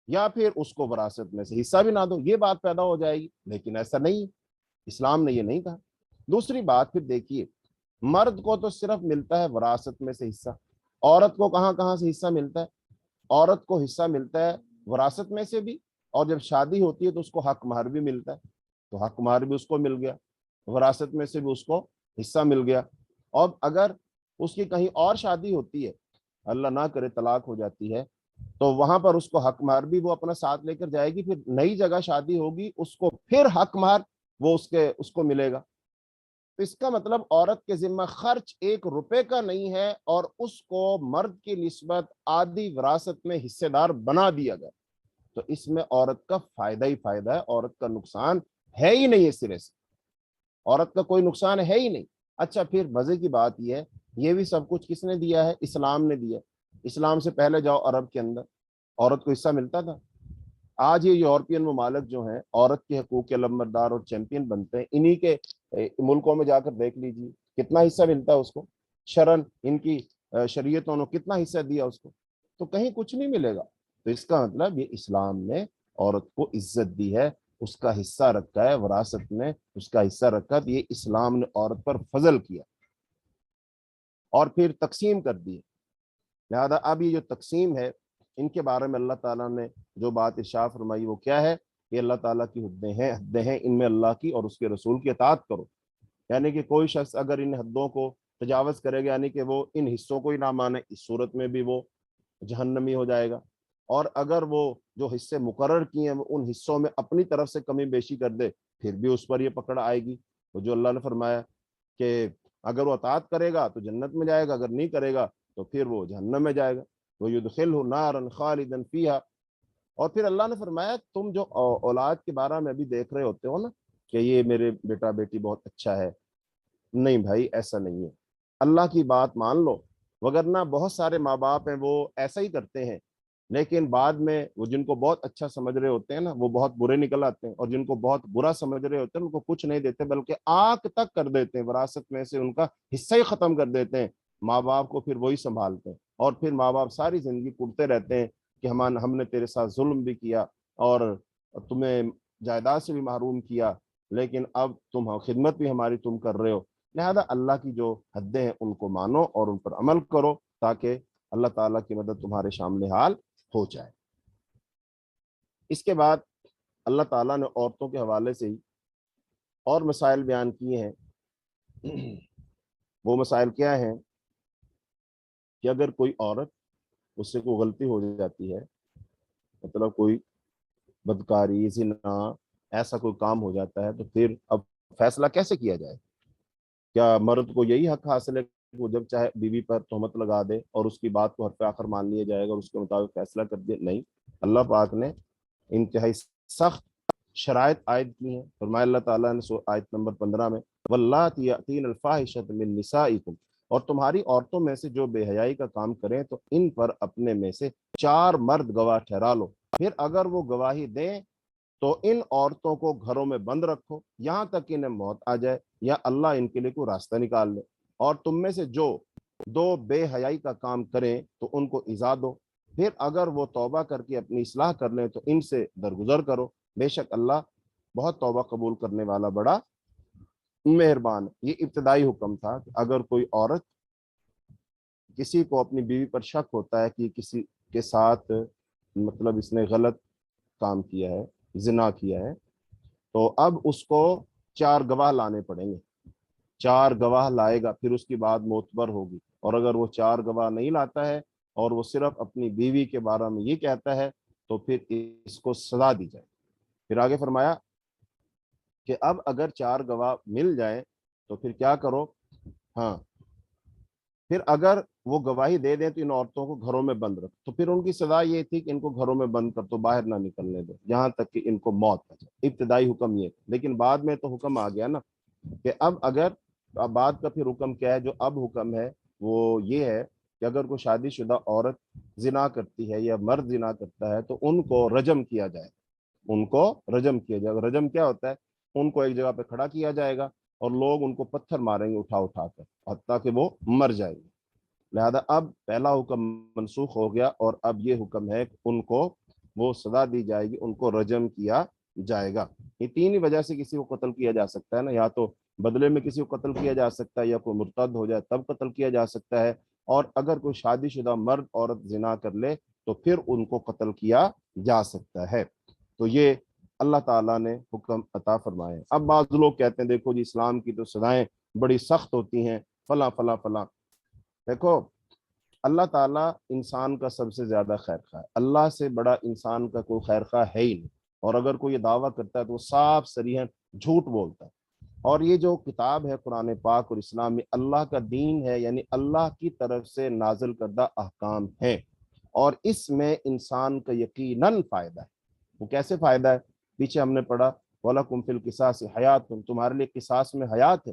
یا پھر اس کو وراثت میں سے حصہ بھی نہ دو، یہ بات پیدا ہو جائے گی، لیکن ایسا نہیں، اسلام نے یہ نہیں کہا۔ دوسری بات پھر دیکھیے مرد کو تو صرف ملتا ہے وراثت میں سے حصہ، عورت کو کہاں کہاں سے حصہ ملتا ہے؟ عورت کو حصہ ملتا ہے وراثت میں سے بھی، اور جب شادی ہوتی ہے تو اس کو حق مہر بھی ملتا ہے، تو حق مہر بھی اس کو مل گیا، وراثت میں سے بھی اس کو حصہ مل گیا۔ اور اگر اس کی کہیں اور شادی ہوتی ہے، اللہ نہ کرے طلاق ہو جاتی ہے، تو وہاں پر اس کو حق مہر بھی وہ اپنا ساتھ لے کر جائے گی، پھر نئی جگہ شادی ہوگی اس کو پھر حق مہر وہ اس کو ملے گا۔ تو اس کا مطلب عورت کے ذمہ خرچ 1 روپے کا نہیں ہے، اور اس کو مرد کی نسبت آدھی وراثت میں حصے دار بنا دیا گیا، تو اس میں عورت کا فائدہ ہی فائدہ ہے، عورت کا نقصان ہے ہی نہیں، اس سرے سے عورت کا کوئی نقصان ہے ہی نہیں۔ اچھا پھر مزے کی بات یہ ہے، یہ بھی سب کچھ کس نے دیا ہے؟ اسلام نے دیا۔ اسلام سے پہلے جاؤ عرب کے اندر عورت کو حصہ ملتا تھا؟ آج یہ یورپین ممالک جو ہیں عورت کے حقوق کے لمبردار اور چیمپئن بنتے ہیں، انہی کے ملکوں میں جا کر دیکھ لیجیے کتنا حصہ ملتا ہے اس کو، شرن ان کی شریعتوں نے کتنا حصہ دیا اس کو، تو کہیں کچھ نہیں ملے گا۔ تو اس کا مطلب یہ اسلام نے عورت کو عزت دی ہے، اس کا حصہ رکھا ہے وراثت میں، اس کا حصہ رکھا، تو یہ اسلام نے عورت پر فضل کیا اور پھر تقسیم کر دی۔ لہذا اب یہ جو تقسیم ہے ان کے بارے میں اللہ تعالیٰ نے جو بات ارشاد فرمائی وہ کیا ہے؟ یہ اللہ تعالیٰ کی حدیں ہیں، ان میں اللہ کی اور اس کے رسول کی اطاعت کرو۔ یعنی کہ کوئی شخص اگر ان حدوں کو تجاوز کرے گا، یعنی کہ وہ ان حصوں کو ہی نہ مانے، اس صورت میں بھی وہ جہنمی ہو جائے گا، اور اگر وہ جو حصے مقرر کیے ہیں ان حصوں میں اپنی طرف سے کمی بیشی کر دے پھر بھی اس پر یہ پکڑ آئے گی۔ تو جو اللہ نے فرمایا کہ اگر وہ اطاعت کرے گا تو جنت میں جائے گا، اگر نہیں کرے گا تو پھر وہ جہنم میں جائے گا۔ وَيُدْخِلْهُ نَارًا خَالِدًا فِيهَا۔ اور پھر اللہ نے فرمایا تم جو اولاد کے بارے میں ابھی دیکھ رہے ہوتے ہو نا کہ یہ میرے بیٹا بیٹی بہت اچھا ہے، نہیں بھائی ایسا نہیں ہے، اللہ کی بات مان لو، وگرنہ بہت سارے ماں باپ ہیں وہ ایسا ہی کرتے ہیں، لیکن بعد میں وہ جن کو بہت اچھا سمجھ رہے ہوتے ہیں نا وہ بہت برے نکل آتے ہیں، اور جن کو بہت برا سمجھ رہے ہوتے ہیں ان کو کچھ نہیں دیتے بلکہ آنکھ تک کر دیتے ہیں، وراثت میں سے ان کا حصہ ہی ختم کر دیتے ہیں، ماں باپ کو پھر وہی سنبھالتے ہیں، اور پھر ماں باپ ساری زندگی کوڑتے رہتے ہیں کہ ہم نے تیرے ساتھ ظلم بھی کیا اور تمہیں جائیداد سے بھی محروم کیا، لیکن اب تم خدمت بھی ہماری تم کر رہے ہو، لہذا اللہ کی جو حدیں ہیں ان کو مانو اور ان پر عمل کرو تاکہ اللہ تعالیٰ کی مدد تمہارے شامل حال ہو جائے۔ اس کے بعد اللہ تعالیٰ نے عورتوں کے حوالے سے ہی اور مسائل بیان کیے ہیں۔ وہ مسائل کیا ہیں کہ اگر کوئی عورت اس سے کوئی غلطی ہو جاتی ہے، مطلب کوئی بدکاری زنا ایسا کوئی کام ہو جاتا ہے، تو پھر اب فیصلہ کیسے کیا جائے؟ کیا مرد کو یہی حق حاصل ہے کہ وہ جب چاہے بیوی پر تہمت لگا دے اور اس کی بات کو حرف آخر مان لیا جائے گا اور اس کے مطابق فیصلہ کر دے؟ نہیں، اللہ پاک نے انتہائی سخت شرائط عائد کی ہیں۔ فرمایا اللہ تعالیٰ نے آیت نمبر 15 میں وَاللَّاتِي يَأْتِينَ الْفَاحِشَةَ مِن نِّسَائِكُمْ، اور تمہاری عورتوں میں سے جو بے حیائی کا کام کریں تو ان پر اپنے میں سے 4 مرد گواہ ٹھہرا لو، پھر اگر وہ گواہی دیں تو ان عورتوں کو گھروں میں بند رکھو یہاں تک کہ انہیں موت آ جائے یا اللہ ان کے لیے کوئی راستہ نکال لے، اور تم میں سے جو 2 بے حیائی کا کام کریں تو ان کو ایذا دو، پھر اگر وہ توبہ کر کے اپنی اصلاح کر لیں تو ان سے درگزر کرو، بے شک اللہ بہت توبہ قبول کرنے والا بڑا مہربان ہے۔ یہ ابتدائی حکم تھا کہ اگر کوئی عورت کسی کو اپنی بیوی پر شک ہوتا ہے کہ کسی کے ساتھ مطلب اس نے غلط کام کیا ہے، زنا کیا ہے، تو اب اس کو 4 گواہ لانے پڑیں گے، 4 گواہ لائے گا پھر اس کی بات معتبر ہوگی، اور اگر وہ 4 گواہ نہیں لاتا ہے اور وہ صرف اپنی بیوی کے بارے میں یہ کہتا ہے تو پھر اس کو سزا دی جائے۔ پھر آگے فرمایا کہ اب اگر 4 گواہ مل جائیں تو پھر کیا کرو، ہاں پھر اگر وہ گواہی دے دیں تو ان عورتوں کو گھروں میں بند رکھو، تو پھر ان کی سزا یہ تھی کہ ان کو گھروں میں بند کر تو باہر نہ نکلنے دو یہاں تک کہ ان کو موت آ جائے۔ ابتدائی حکم یہ تھا، لیکن بعد میں تو حکم آ گیا نا کہ اب اگر اب بعد کا پھر حکم کیا ہے، جو اب حکم ہے وہ یہ ہے کہ اگر کوئی شادی شدہ عورت زنا کرتی ہے یا مرد زنا کرتا ہے تو ان کو رجم کیا جائے، ان کو رجم کیا جائے گا۔ رجم کیا ہوتا ہے؟ ان کو ایک جگہ پہ کھڑا کیا جائے گا اور لوگ ان کو پتھر ماریں گے اٹھا اٹھا کر حتیٰ کہ وہ مر جائیں گے۔ لہذا اب پہلا حکم منسوخ ہو گیا اور اب یہ حکم ہے کہ ان کو وہ سزا دی جائے گی، ان کو رجم کیا جائے گا۔ یہ 3 ہی وجہ سے کسی کو قتل کیا جا سکتا ہے نا، یا تو بدلے میں کسی کو قتل کیا جا سکتا ہے، یا کوئی مرتد ہو جائے تب قتل کیا جا سکتا ہے، اور اگر کوئی شادی شدہ مرد عورت زنا کر لے تو پھر ان کو قتل کیا جا سکتا ہے۔ تو یہ اللہ تعالیٰ نے حکم عطا فرمائے۔ اب بعض لوگ کہتے ہیں دیکھو جی اسلام کی تو سزائیں بڑی سخت ہوتی ہیں فلاں فلاں فلاں۔ دیکھو اللہ تعالیٰ انسان کا سب سے زیادہ خیر خواہ ہے، اللہ سے بڑا انسان کا کوئی خیر خواہ ہے ہی نہیں، اور اگر کوئی یہ دعویٰ کرتا ہے تو وہ صاف صریحاً جھوٹ بولتا ہے۔ اور یہ جو کتاب ہے قرآن پاک اور اسلام میں اللہ کا دین ہے، یعنی اللہ کی طرف سے نازل کردہ احکام ہے، اور اس میں انسان کا یقیناً فائدہ ہے۔ وہ کیسے فائدہ ہے؟ پیچھے ہم نے پڑھا وَلَكُمْ فِي الْقِصَاصِ حَيَاةٌ، تمہارے لیے قصاص میں حیات ہے،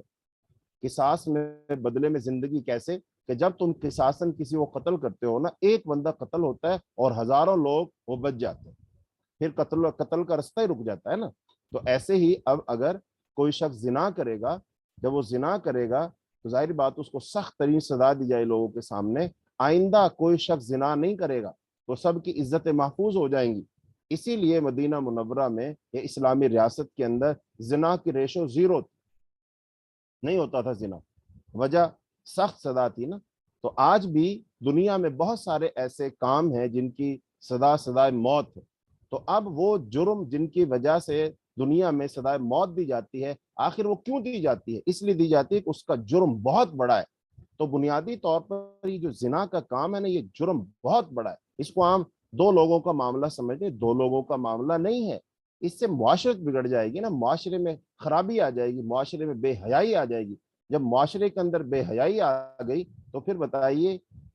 قصاص میں بدلے میں زندگی۔ کیسے کہ جب تم قصاصاً کسی کو قتل کرتے ہو نا، ایک بندہ قتل ہوتا ہے اور ہزاروں لوگ وہ بچ جاتے ہیں، پھر قتل کا رستہ ہی رک جاتا ہے نا۔ تو ایسے ہی اب اگر کوئی شخص زنا کرے گا، جب وہ زنا کرے گا تو ظاہر بات اس کو سخت ترین سزا دی جائے لوگوں کے سامنے، آئندہ کوئی شخص زنا نہیں کرے گا تو سب کی عزتیں محفوظ ہو جائیں گی۔ اسی لیے مدینہ منورہ میں یا اسلامی ریاست کے اندر زنا کی ریشو 0 نہیں ہوتا تھا زنا، وجہ سخت سزا تھی نا۔ تو آج بھی دنیا میں بہت سارے ایسے کام ہیں جن کی سزائے موت ہے، تو اب وہ جرم جن کی وجہ سے دنیا میں سزائے موت دی جاتی ہے، آخر وہ کیوں دی جاتی ہے؟ اس لیے دی جاتی ہے کہ اس کا جرم بہت بڑا ہے۔ تو بنیادی طور پر یہ جو زنا کا کام ہے نا، یہ جرم بہت بڑا ہے، اس کو عام 2 لوگوں کا معاملہ سمجھتے، 2 لوگوں کا معاملہ نہیں ہے۔ اس سے معاشرت بگڑ جائے گی نا، معاشرے میں خرابی آ جائے گی، معاشرے میں بے حیائی آ جائے گی۔ جب معاشرے کے اندر بے حیائی آ گئی تو پھر بتائیے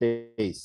23।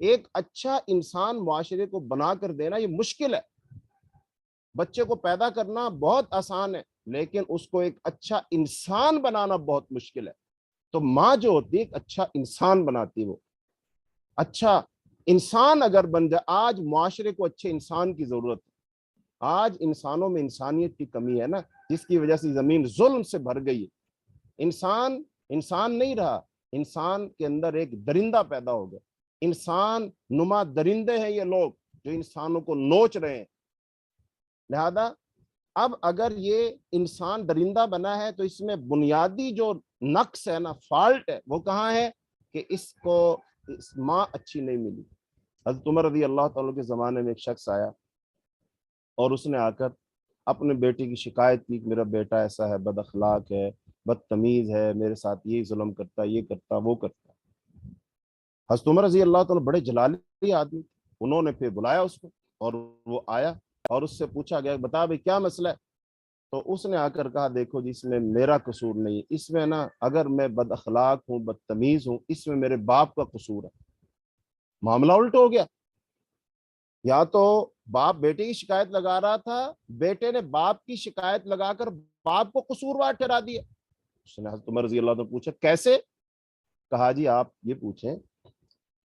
ایک اچھا انسان معاشرے کو بنا کر دینا یہ مشکل ہے. بچے کو پیدا کرنا بہت آسان ہے، لیکن اس کو ایک اچھا انسان بنانا بہت مشکل ہے. تو ماں جو ہوتی ہے ایک اچھا انسان بناتی ہے. وہ اچھا انسان اگر بن جائے، آج معاشرے کو اچھے انسان کی ضرورت ہے. آج انسانوں میں انسانیت کی کمی ہے نا، جس کی وجہ سے زمین ظلم سے بھر گئی ہے. انسان انسان نہیں رہا، انسان کے اندر ایک درندہ پیدا ہو گیا. انسان نما درندے ہیں یہ لوگ جو انسانوں کو نوچ رہے ہیں. لہذا اب اگر یہ انسان درندہ بنا ہے تو اس میں بنیادی جو نقص ہے نا، فالٹ ہے، وہ کہاں ہے کہ اس کو ماں اچھی نہیں ملی. حضرت عمر رضی اللہ تعالیٰ کے زمانے میں ایک شخص آیا اور اس نے آ کر اپنے بیٹے کی شکایت کی کہ میرا بیٹا ایسا ہے، بد اخلاق ہے، بدتمیز ہے، میرے ساتھ یہ ظلم کرتا، یہ کرتا، وہ کرتا. حضرت عمر رضی اللہ تعالیٰ بڑے جلالی آدمی، انہوں نے پھر بلایا اس کو اور وہ آیا اور اس سے پوچھا گیا بتا بھائی کیا مسئلہ ہے. تو اس نے آ کر کہا دیکھو جی اس میں میرا قصور نہیں، اس میں نا اگر میں بد اخلاق ہوں، بدتمیز ہوں، اس میں میرے باپ کا قصور ہے. معاملہ الٹ ہو گیا. یا تو باپ بیٹے کی شکایت لگا رہا تھا، بیٹے نے باپ کی شکایت لگا کر باپ کو قصوروار ٹھہرا دیا. اس نے حضرت عمر رضی اللہ عنہ پوچھا کیسے؟ کہا جی آپ یہ پوچھیں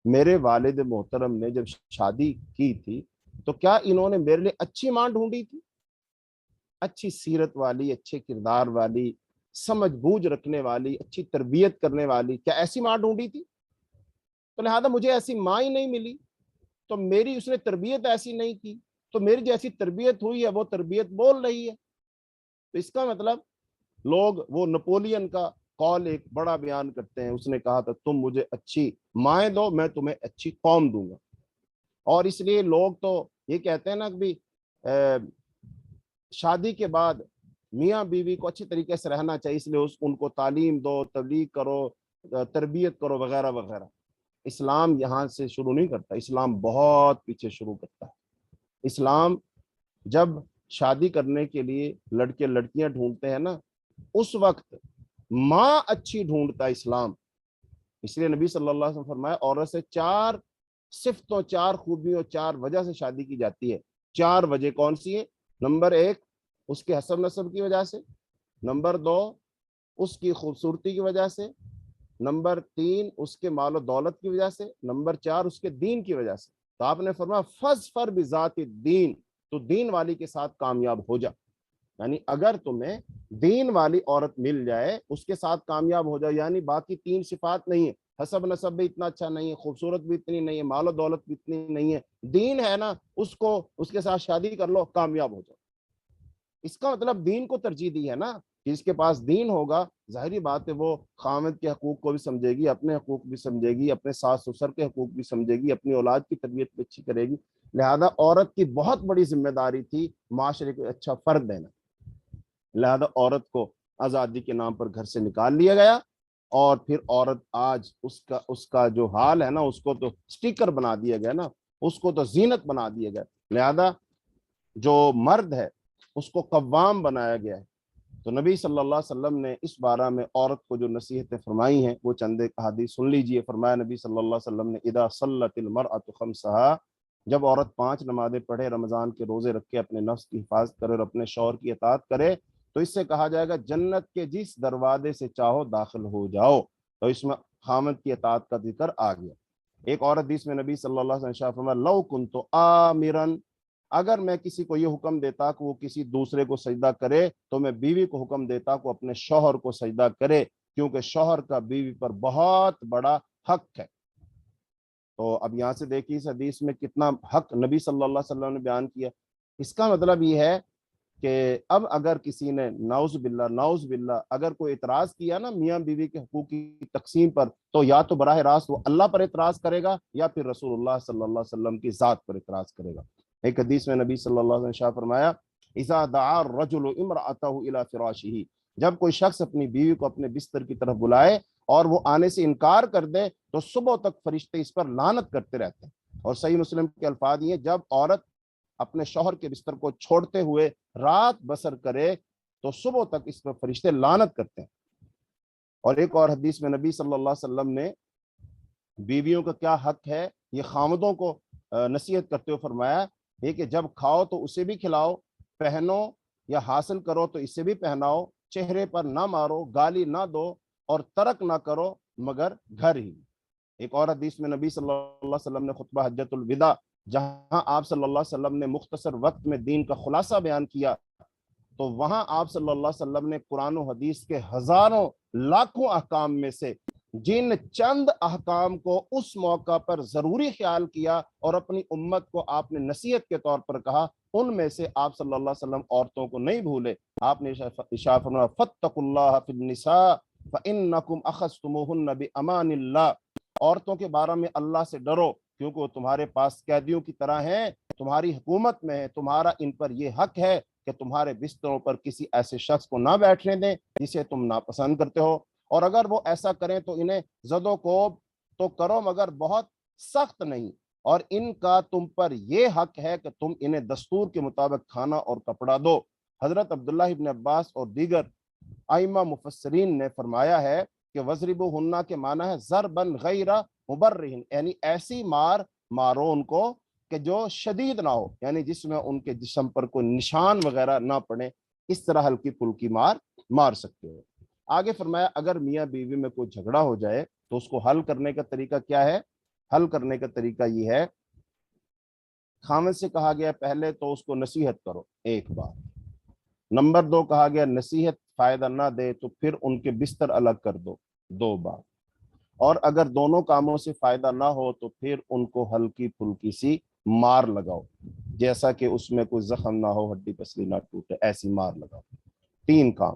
میرے والد محترم نے جب شادی کی تھی تو کیا انہوں نے میرے لیے اچھی ماں ڈھونڈی تھی؟ اچھی سیرت والی، اچھے کردار والی، سمجھ بوجھ رکھنے والی، اچھی تربیت کرنے والی، کیا ایسی ماں ڈھونڈی تھی؟ تو لہذا مجھے ایسی ماں ہی نہیں ملی، تو میری اس نے تربیت ایسی نہیں کی، تو میری جیسی تربیت ہوئی ہے وہ تربیت بول رہی ہے. تو اس کا مطلب لوگ وہ نپولین کا قول ایک بڑا بیان کرتے ہیں. اس نے کہا تھا تم مجھے اچھی مائیں دو میں تمہیں اچھی قوم دوں گا. اور اس لیے لوگ تو یہ کہتے ہیں نا کہ شادی کے بعد میاں بیوی کو اچھی طریقے سے رہنا چاہیے، اس لیے ان کو تعلیم دو، تبلیغ کرو، تربیت کرو وغیرہ وغیرہ. اسلام یہاں سے شروع نہیں کرتا، اسلام بہت پیچھے شروع کرتا ہے. اسلام جب شادی کرنے کے لیے لڑکے لڑکیاں ڈھونڈتے ہیں نا، اس وقت ماں اچھی ڈھونڈتا ہے اسلام. اس لیے نبی صلی اللہ علیہ وسلم فرمایا عورت سے 4 صفتوں، 4 خوبیوں، 4 وجہ سے شادی کی جاتی ہے. 4 وجہ کون سی ہیں؟ نمبر 1 اس کے حسب نسب کی وجہ سے، نمبر 2 اس کی خوبصورتی کی وجہ سے، نمبر 3 اس کے مال و دولت کی وجہ سے، نمبر 4 اس کے دین کی وجہ سے. تو آپ نے فرمایا فَاظْفَرْ بِذَاتِ الدِّین، تو دین والی کے ساتھ کامیاب ہو جا. یعنی اگر تمہیں دین والی عورت مل جائے اس کے ساتھ کامیاب ہو جاؤ. یعنی باقی 3 صفات نہیں ہے، حسب نسب بھی اتنا اچھا نہیں ہے، خوبصورت بھی اتنی نہیں ہے، مال و دولت بھی اتنی نہیں ہے، دین ہے نا، اس کے ساتھ شادی کر لو، کامیاب ہو جاؤ. اس کا مطلب دین کو ترجیح دی ہے نا. جس کے پاس دین ہوگا ظاہری بات ہے وہ خاوند کے حقوق کو بھی سمجھے گی، اپنے حقوق بھی سمجھے گی، اپنے ساس سسر کے حقوق بھی سمجھے گی، اپنی اولاد کی تربیت بھی اچھی کرے گی. لہذا عورت کی بہت بڑی ذمہ داری تھی معاشرے کو اچھا فرد دینا. لہذا عورت کو آزادی کے نام پر گھر سے نکال لیا گیا، اور پھر عورت آج اس کا جو حال ہے نا، اس کو تو سٹیکر بنا دیا گیا نا، اس کو تو زینت بنا دیا گیا. لہذا جو مرد ہے اس کو قوام بنایا گیا ہے. تو نبی صلی اللہ علیہ وسلم نے اس بارہ میں عورت کو جو نصیحتیں فرمائی ہیں وہ چند ایک احادیث سن لیجئے. فرمایا نبی صلی اللہ علیہ وسلم نے اذا صلت المرأة خمسہا، جب عورت 5 نمازیں پڑھے، رمضان کے روزے رکھے، اپنے نفس کی حفاظت کرے اور اپنے شوہر کی اطاعت کرے، تو اس سے کہا جائے گا جنت کے جس دروازے سے چاہو داخل ہو جاؤ. تو اس میں خامد کی اطاعت کا ذکر آ گیا. ایک اور حدیث میں نبی صلی اللہ علیہ وسلم فرمایا لو کنت آمرا، اگر میں کسی کو یہ حکم دیتا کہ وہ کسی دوسرے کو سجدہ کرے تو میں بیوی کو حکم دیتا کہ اپنے شوہر کو سجدہ کرے، کیونکہ شوہر کا بیوی پر بہت بڑا حق ہے. تو اب یہاں سے دیکھیے اس حدیث میں کتنا حق نبی صلی اللہ علیہ وسلم نے بیان کیا. اس کا مطلب یہ ہے کہ اب اگر کسی نے نعوذ باللہ اگر کوئی اعتراض کیا نا میاں بیوی کے حقوق کی تقسیم پر، تو یا تو براہ راست وہ اللہ پر اعتراض کرے گا یا پھر رسول اللہ صلی اللہ علیہ وسلم کی ذات پر اعتراض کرے گا. ایک حدیث میں نبی صلی اللہ علیہ وسلم نے شاہ فرمایا اذا دعا الرجل امرأته الى فراشه، جب کوئی شخص اپنی بیوی کو اپنے بستر کی طرف بلائے اور وہ آنے سے انکار کر دے تو صبح تک فرشتے اس پر لعنت کرتے رہتے ہیں. اور صحیح مسلم کے الفاظ یہ، جب عورت اپنے شوہر کے بستر کو چھوڑتے ہوئے رات بسر کرے تو صبح تک اس پر فرشتے لعنت کرتے ہیں. اور ایک اور حدیث میں نبی صلی اللہ علیہ وسلم نے بیویوں کا کیا حق ہے یہ خامدوں کو نصیحت کرتے ہوئے فرمایا ہے کہ جب کھاؤ تو اسے بھی کھلاؤ، پہنو یا حاصل کرو تو اسے بھی پہناؤ، چہرے پر نہ مارو، گالی نہ دو، اور ترک نہ کرو مگر گھر ہی۔ ایک اور حدیث میں نبی صلی اللہ علیہ وسلم نے خطبہ حجۃ الوداع، جہاں آپ صلی اللہ علیہ وسلم نے مختصر وقت میں دین کا خلاصہ بیان کیا، تو وہاں آپ صلی اللہ علیہ وسلم نے قرآن و حدیث کے ہزاروں لاکھوں احکام میں سے جن چند احکام کو اس موقع پر ضروری خیال کیا اور اپنی امت کو آپ نے نصیحت کے طور پر کہا، ان میں سے آپ صلی اللہ علیہ وسلم عورتوں کو نہیں بھولے۔ آپ نے ارشاد فرمایا فاتقوا اللہ فی النساء فانکم اخذتموہن بامان اللہ، عورتوں کے بارے میں اللہ سے ڈرو کیونکہ وہ تمہارے پاس قیدیوں کی طرح ہیں، تمہاری حکومت میں ہے، تمہارا ان پر یہ حق ہے کہ تمہارے بستروں پر کسی ایسے شخص کو نہ بیٹھنے دیں جسے تم ناپسند کرتے ہو، اور اگر وہ ایسا کریں تو انہیں زد و کوب تو کرو مگر بہت سخت نہیں، اور ان کا تم پر یہ حق ہے کہ تم انہیں دستور کے مطابق کھانا اور کپڑا دو۔ حضرت عبداللہ ابن عباس اور دیگر ائمہ مفسرین نے فرمایا ہے کہ وَضْرِبُوهُنَّ کے معنی ہے ضرباً غیر مبرح، یعنی ایسی مار مارو ان کو کہ جو شدید نہ ہو، یعنی جس میں ان کے جسم پر کوئی نشان وغیرہ نہ پڑے، اس طرح ہلکی پھلکی مار سکتے ہو۔ آگے فرمایا اگر میاں بیوی میں کوئی جھگڑا ہو جائے تو اس کو حل کرنے کا طریقہ کیا ہے؟ حل کرنے کا طریقہ یہ ہے، خامد سے کہا گیا پہلے تو اس کو نصیحت کرو ایک بار، نمبر 2 کہا گیا نصیحت فائدہ نہ دے تو پھر ان کے بستر الگ کر دو 2 بار، اور اگر دونوں کاموں سے فائدہ نہ ہو تو پھر ان کو ہلکی پھلکی سی مار لگاؤ، جیسا کہ اس میں کوئی زخم نہ ہو، ہڈی پسلی نہ ٹوٹے، ایسی مار لگاؤ۔ 3 کام۔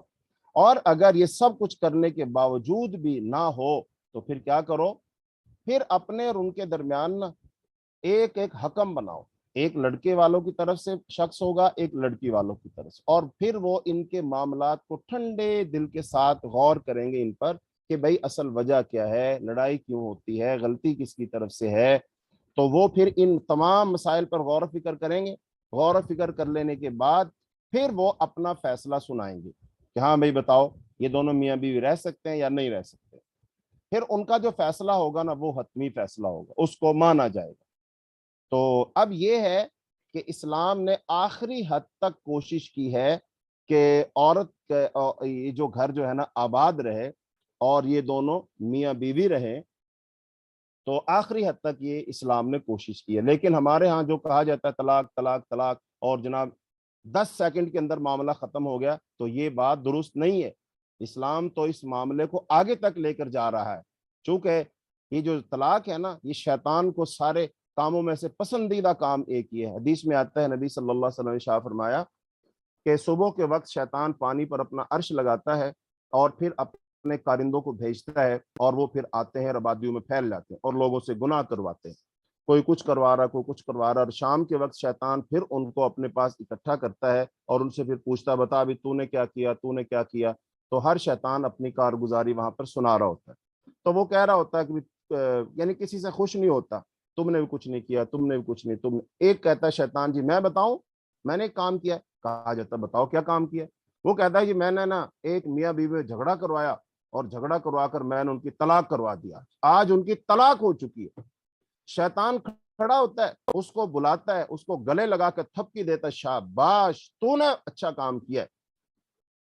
اور اگر یہ سب کچھ کرنے کے باوجود بھی نہ ہو تو پھر کیا کرو؟ پھر اپنے اور ان کے درمیان ایک ایک حکم بناؤ، ایک لڑکے والوں کی طرف سے شخص ہوگا، ایک لڑکی والوں کی طرف سے، اور پھر وہ ان کے معاملات کو ٹھنڈے دل کے ساتھ غور کریں گے ان پر کہ بھئی اصل وجہ کیا ہے، لڑائی کیوں ہوتی ہے، غلطی کس کی طرف سے ہے، تو وہ پھر ان تمام مسائل پر غور و فکر کریں گے۔ غور و فکر کر لینے کے بعد پھر وہ اپنا فیصلہ سنائیں گے کہ ہاں بھئی بتاؤ یہ دونوں میاں بیوی رہ سکتے ہیں یا نہیں رہ سکتے۔ پھر ان کا جو فیصلہ ہوگا نا وہ حتمی فیصلہ ہوگا، اس کو مانا جائے گا۔ تو اب یہ ہے کہ اسلام نے آخری حد تک کوشش کی ہے کہ عورت یہ جو گھر جو ہے نا آباد رہے اور یہ دونوں میاں بیوی رہیں، تو آخری حد تک یہ اسلام نے کوشش کی ہے۔ لیکن ہمارے ہاں جو کہا جاتا ہے طلاق طلاق طلاق، اور جناب 10 سیکنڈ کے اندر معاملہ ختم ہو گیا، تو یہ بات درست نہیں ہے۔ اسلام تو اس معاملے کو آگے تک لے کر جا رہا ہے، چونکہ یہ جو طلاق ہے نا یہ شیطان کو سارے کاموں میں سے پسندیدہ کام ایک ہی ہے۔ حدیث میں آتا ہے نبی صلی اللہ علیہ وسلم نے شاہ فرمایا کہ صبح کے وقت شیطان پانی پر اپنا عرش لگاتا ہے اور پھر اپنے کارندوں کو بھیجتا ہے، اور وہ پھر آتے ہیں آبادیوں میں پھیل جاتے ہیں اور لوگوں سے گناہ کرواتے ہیں، کوئی کچھ کروا رہا کوئی کچھ کروا رہا، اور شام کے وقت شیطان پھر ان کو اپنے پاس اکٹھا کرتا ہے اور ان سے پھر پوچھتا بتا ابھی تو نے کیا کیا، تو نے کیا کیا، تو ہر شیطان اپنی کارگزاری وہاں پر سنا رہا ہوتا ہے، تو وہ کہہ رہا ہوتا ہے کہ یعنی کسی سے خوش نہیں ہوتا، تم نے بھی کچھ نہیں کیا، تم نے بھی کچھ نہیں، ایک کہتا ہے شیطان جی میں بتاؤں میں نے ایک کام کیا، کہا جاتا بتاؤ کیا کام کیا، وہ کہتا ہے کہ میں نے نا ایک میاں بیوی میں جھگڑا کروایا اور جھگڑا کروا کر میں نے ان کی طلاق کروا دیا، آج ان کی طلاق ہو چکی ہے۔ شیطان کھڑا ہوتا ہے، اس کو بلاتا ہے، اس کو گلے لگا کر تھپکی دیتا ہے، شاباش تو نے اچھا کام کیا ہے۔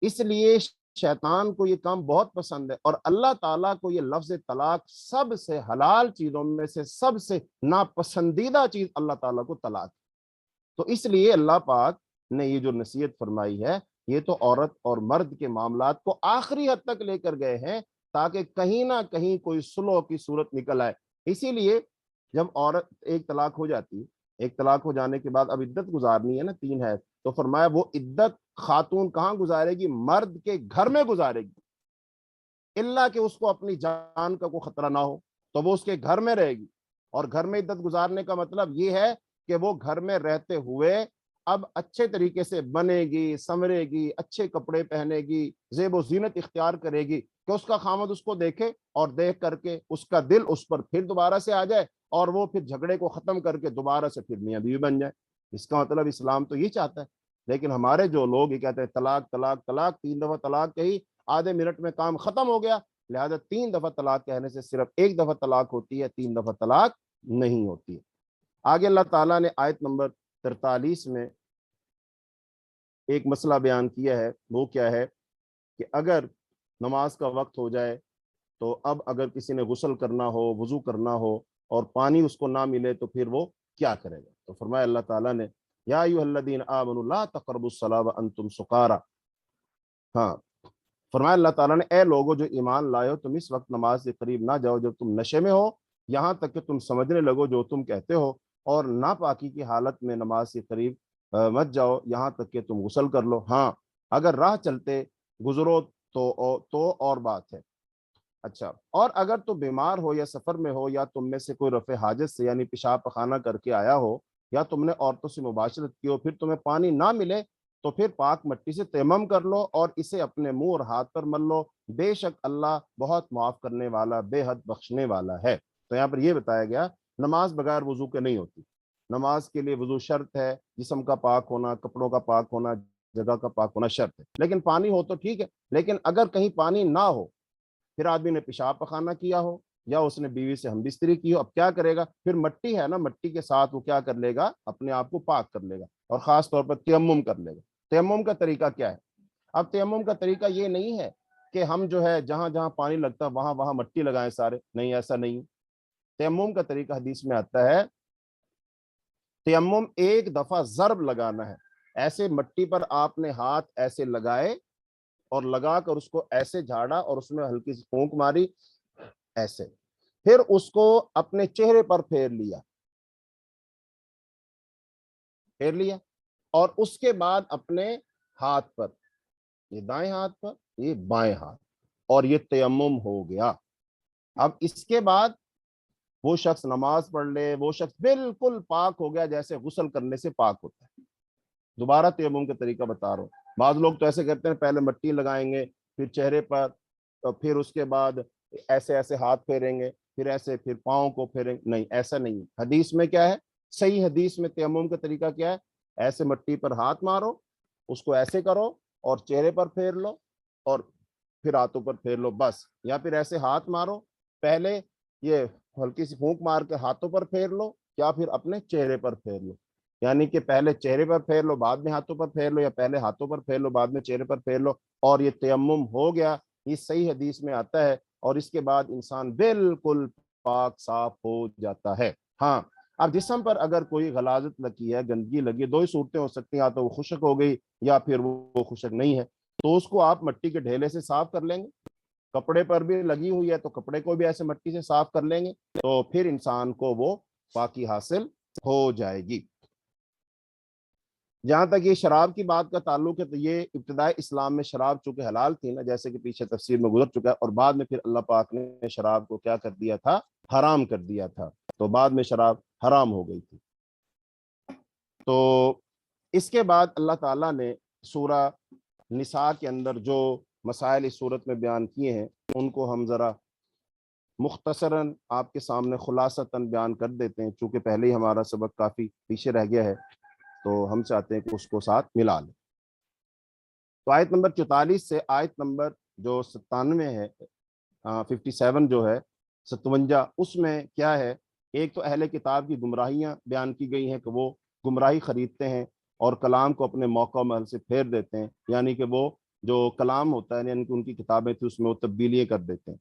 اس لیے شیطان کو یہ کام بہت پسند ہے، اور اللہ تعالیٰ کو یہ لفظ طلاق سب سے حلال چیزوں میں سے سب سے ناپسندیدہ چیز اللہ تعالیٰ کو طلاق، تو اس لیے اللہ پاک نے یہ جو نصیحت فرمائی ہے یہ تو عورت اور مرد کے معاملات کو آخری حد تک لے کر گئے ہیں تاکہ کہیں نہ کہیں کوئی صلح کی صورت نکل آئے۔ اسی لیے جب عورت ایک طلاق ہو جاتی ہے، ایک طلاق ہو جانے کے بعد اب عدت گزارنی ہے نا 3 ہے، تو فرمایا وہ عدت خاتون کہاں گزارے گی؟ مرد کے گھر میں گزارے گی، الا کہ اس کو اپنی جان کا کوئی خطرہ نہ ہو تو وہ اس کے گھر میں رہے گی، اور گھر میں عدت گزارنے کا مطلب یہ ہے کہ وہ گھر میں رہتے ہوئے اب اچھے طریقے سے بنے گی، سنورے گی، اچھے کپڑے پہنے گی، زیب و زینت اختیار کرے گی کہ اس کا خامد اس کو دیکھے اور دیکھ کر کے اس کا دل اس پر پھر دوبارہ سے آ جائے اور وہ پھر جھگڑے کو ختم کر کے دوبارہ سے پھر میاں بیوی بن جائے۔ اس کا مطلب اسلام تو یہ چاہتا ہے، لیکن ہمارے جو لوگ یہ کہتے ہیں طلاق طلاق طلاق، 3 دفعہ طلاق کہی آدھے منٹ میں کام ختم ہو گیا، لہذا 3 دفعہ طلاق کہنے سے صرف 1 دفعہ طلاق ہوتی ہے، 3 دفعہ طلاق نہیں ہوتی ہے۔ آگے اللہ تعالیٰ نے آیت نمبر 43 میں ایک مسئلہ بیان کیا ہے، وہ کیا ہے کہ اگر نماز کا وقت ہو جائے تو اب اگر کسی نے غسل کرنا ہو، وضو کرنا ہو اور پانی اس کو نہ ملے تو پھر وہ کیا کرے گا؟ تو فرمایا اللہ تعالیٰ نے یا ایھا الذین آمنوا لا تقربوا الصلاۃ وانتم سکارى، ہاں فرمایا اللہ تعالیٰ نے اے لوگوں جو ایمان لائے ہو، تم اس وقت نماز کے قریب نہ جاؤ جب تم نشے میں ہو، یہاں تک کہ تم سمجھنے لگو جو تم کہتے ہو، اور ناپاکی کی حالت میں نماز کے قریب مت جاؤ یہاں تک کہ تم غسل کر لو، ہاں اگر راہ چلتے گزرو تو اور بات ہے۔ اچھا، اور اگر تو بیمار ہو یا سفر میں ہو یا تم میں سے کوئی رفع حاجت سے یعنی پیشاب پخانہ کر کے آیا ہو یا تم نے عورتوں سے مباشرت کی ہو، پھر تمہیں پانی نہ ملے تو پھر پاک مٹی سے تیمم کر لو اور اسے اپنے منہ اور ہاتھ پر مل لو، بے شک اللہ بہت معاف کرنے والا بے حد بخشنے والا ہے۔ تو یہاں پر یہ بتایا گیا نماز بغیر وضو کے نہیں ہوتی، نماز کے لیے وضو شرط ہے، جسم کا پاک ہونا، کپڑوں کا پاک ہونا، جگہ کا پاک ہونا شرط ہے، لیکن پانی ہو تو ٹھیک ہے، لیکن اگر کہیں پانی نہ ہو، پھر آدمی نے پیشاب پخانہ کیا ہو یا اس نے بیوی سے ہم بستری کی ہو، اب کیا کرے گا؟ پھر مٹی ہے نا، مٹی کے ساتھ وہ کیا کر لے گا؟ اپنے آپ کو پاک کر لے گا، اور خاص طور پر تیمم کر لے گا۔ تیمم کا طریقہ کیا ہے؟ اب تیمم کا طریقہ یہ نہیں ہے کہ ہم جو ہے جہاں جہاں پانی لگتا ہے وہاں وہاں مٹی لگائیں سارے، نہیں ایسا نہیں۔ تیمم کا طریقہ حدیث میں آتا ہے، تیمم ایک دفعہ ضرب لگانا ہے، ایسے مٹی پر آپ نے ہاتھ ایسے لگائے اور لگا کر اس کو ایسے جھاڑا اور اس میں ہلکی سی پھونک ماری ایسے، پھر اس کو اپنے چہرے پر پھیر لیا اور اس کے بعد اپنے ہاتھ پر، یہ دائیں ہاتھ پر، یہ بائیں ہاتھ، اور یہ تیمم ہو گیا۔ اب اس کے بعد وہ شخص نماز پڑھ لے، وہ شخص بالکل پاک ہو گیا جیسے غسل کرنے سے پاک ہوتا ہے۔ دوبارہ تیمم کا طریقہ بتا رہا ہوں، بعض لوگ تو ایسے کرتے ہیں پہلے مٹی لگائیں گے، پھر چہرے پر، پھر اس کے بعد ایسے ایسے ہاتھ پھیریں گے، پھر ایسے، پھر پاؤں کو پھیریں گے، نہیں ایسا نہیں۔ حدیث میں کیا ہے؟ صحیح حدیث میں تیمم کا طریقہ کیا ہے؟ ایسے مٹی پر ہاتھ مارو، اس کو ایسے کرو اور چہرے پر پھیر لو اور پھر ہاتھوں پر پھیر لو بس، یا پھر ایسے ہاتھ مارو، پہلے یہ ہلکی سی پھونک مار کے ہاتھوں پر پھیر لو یا پھر اپنے چہرے پر پھیر لو، یعنی کہ پہلے چہرے پر پھیر لو بعد میں ہاتھوں پر پھیر لو، یا پہلے ہاتھوں پر پھیر لو بعد میں چہرے پر پھیر لو، اور یہ تیمم ہو گیا۔ یہ صحیح حدیث میں آتا ہے، اور اس کے بعد انسان بالکل پاک صاف ہو جاتا ہے۔ ہاں، اب جسم پر اگر کوئی غلاظت لگی ہے، گندگی لگی ہے، دو ہی صورتیں ہو سکتی ہیں، یا تو وہ خشک ہو گئی یا پھر وہ خشک نہیں ہے، تو اس کو آپ مٹی کے ڈھیلے سے صاف کر لیں گے۔ کپڑے پر بھی لگی ہوئی ہے تو کپڑے کو بھی ایسے مٹی سے صاف کر لیں گے، تو پھر انسان کو وہ پاکی حاصل ہو جائے گی۔ جہاں تک یہ شراب کی بات کا تعلق ہے تو یہ ابتدائی اسلام میں شراب چونکہ حلال تھی نا، جیسے کہ پیچھے تفسیر میں گزر چکا ہے، اور بعد میں پھر اللہ پاک نے شراب کو کیا کر دیا تھا؟ حرام کر دیا تھا، تو بعد میں شراب حرام ہو گئی تھی۔ تو اس کے بعد اللہ تعالیٰ نے سورہ نساء کے اندر جو مسائل اس صورت میں بیان کیے ہیں ان کو ہم ذرا مختصراً آپ کے سامنے خلاصتاً بیان کر دیتے ہیں، چونکہ پہلے ہی ہمارا سبق کافی پیچھے رہ گیا ہے تو ہم چاہتے ہیں کہ اس کو ساتھ ملا لیں۔ تو آیت نمبر 44 سے آیت نمبر جو 97 ہے، 57 جو ہے 57، اس میں کیا ہے؟ ایک تو اہل کتاب کی گمراہیاں بیان کی گئی ہیں کہ وہ گمراہی خریدتے ہیں اور کلام کو اپنے موقع محل سے پھیر دیتے ہیں، یعنی کہ وہ جو کلام ہوتا ہے یعنی کہ ان کی کتابیں تھیں اس میں وہ تبدیلیاں کر دیتے ہیں۔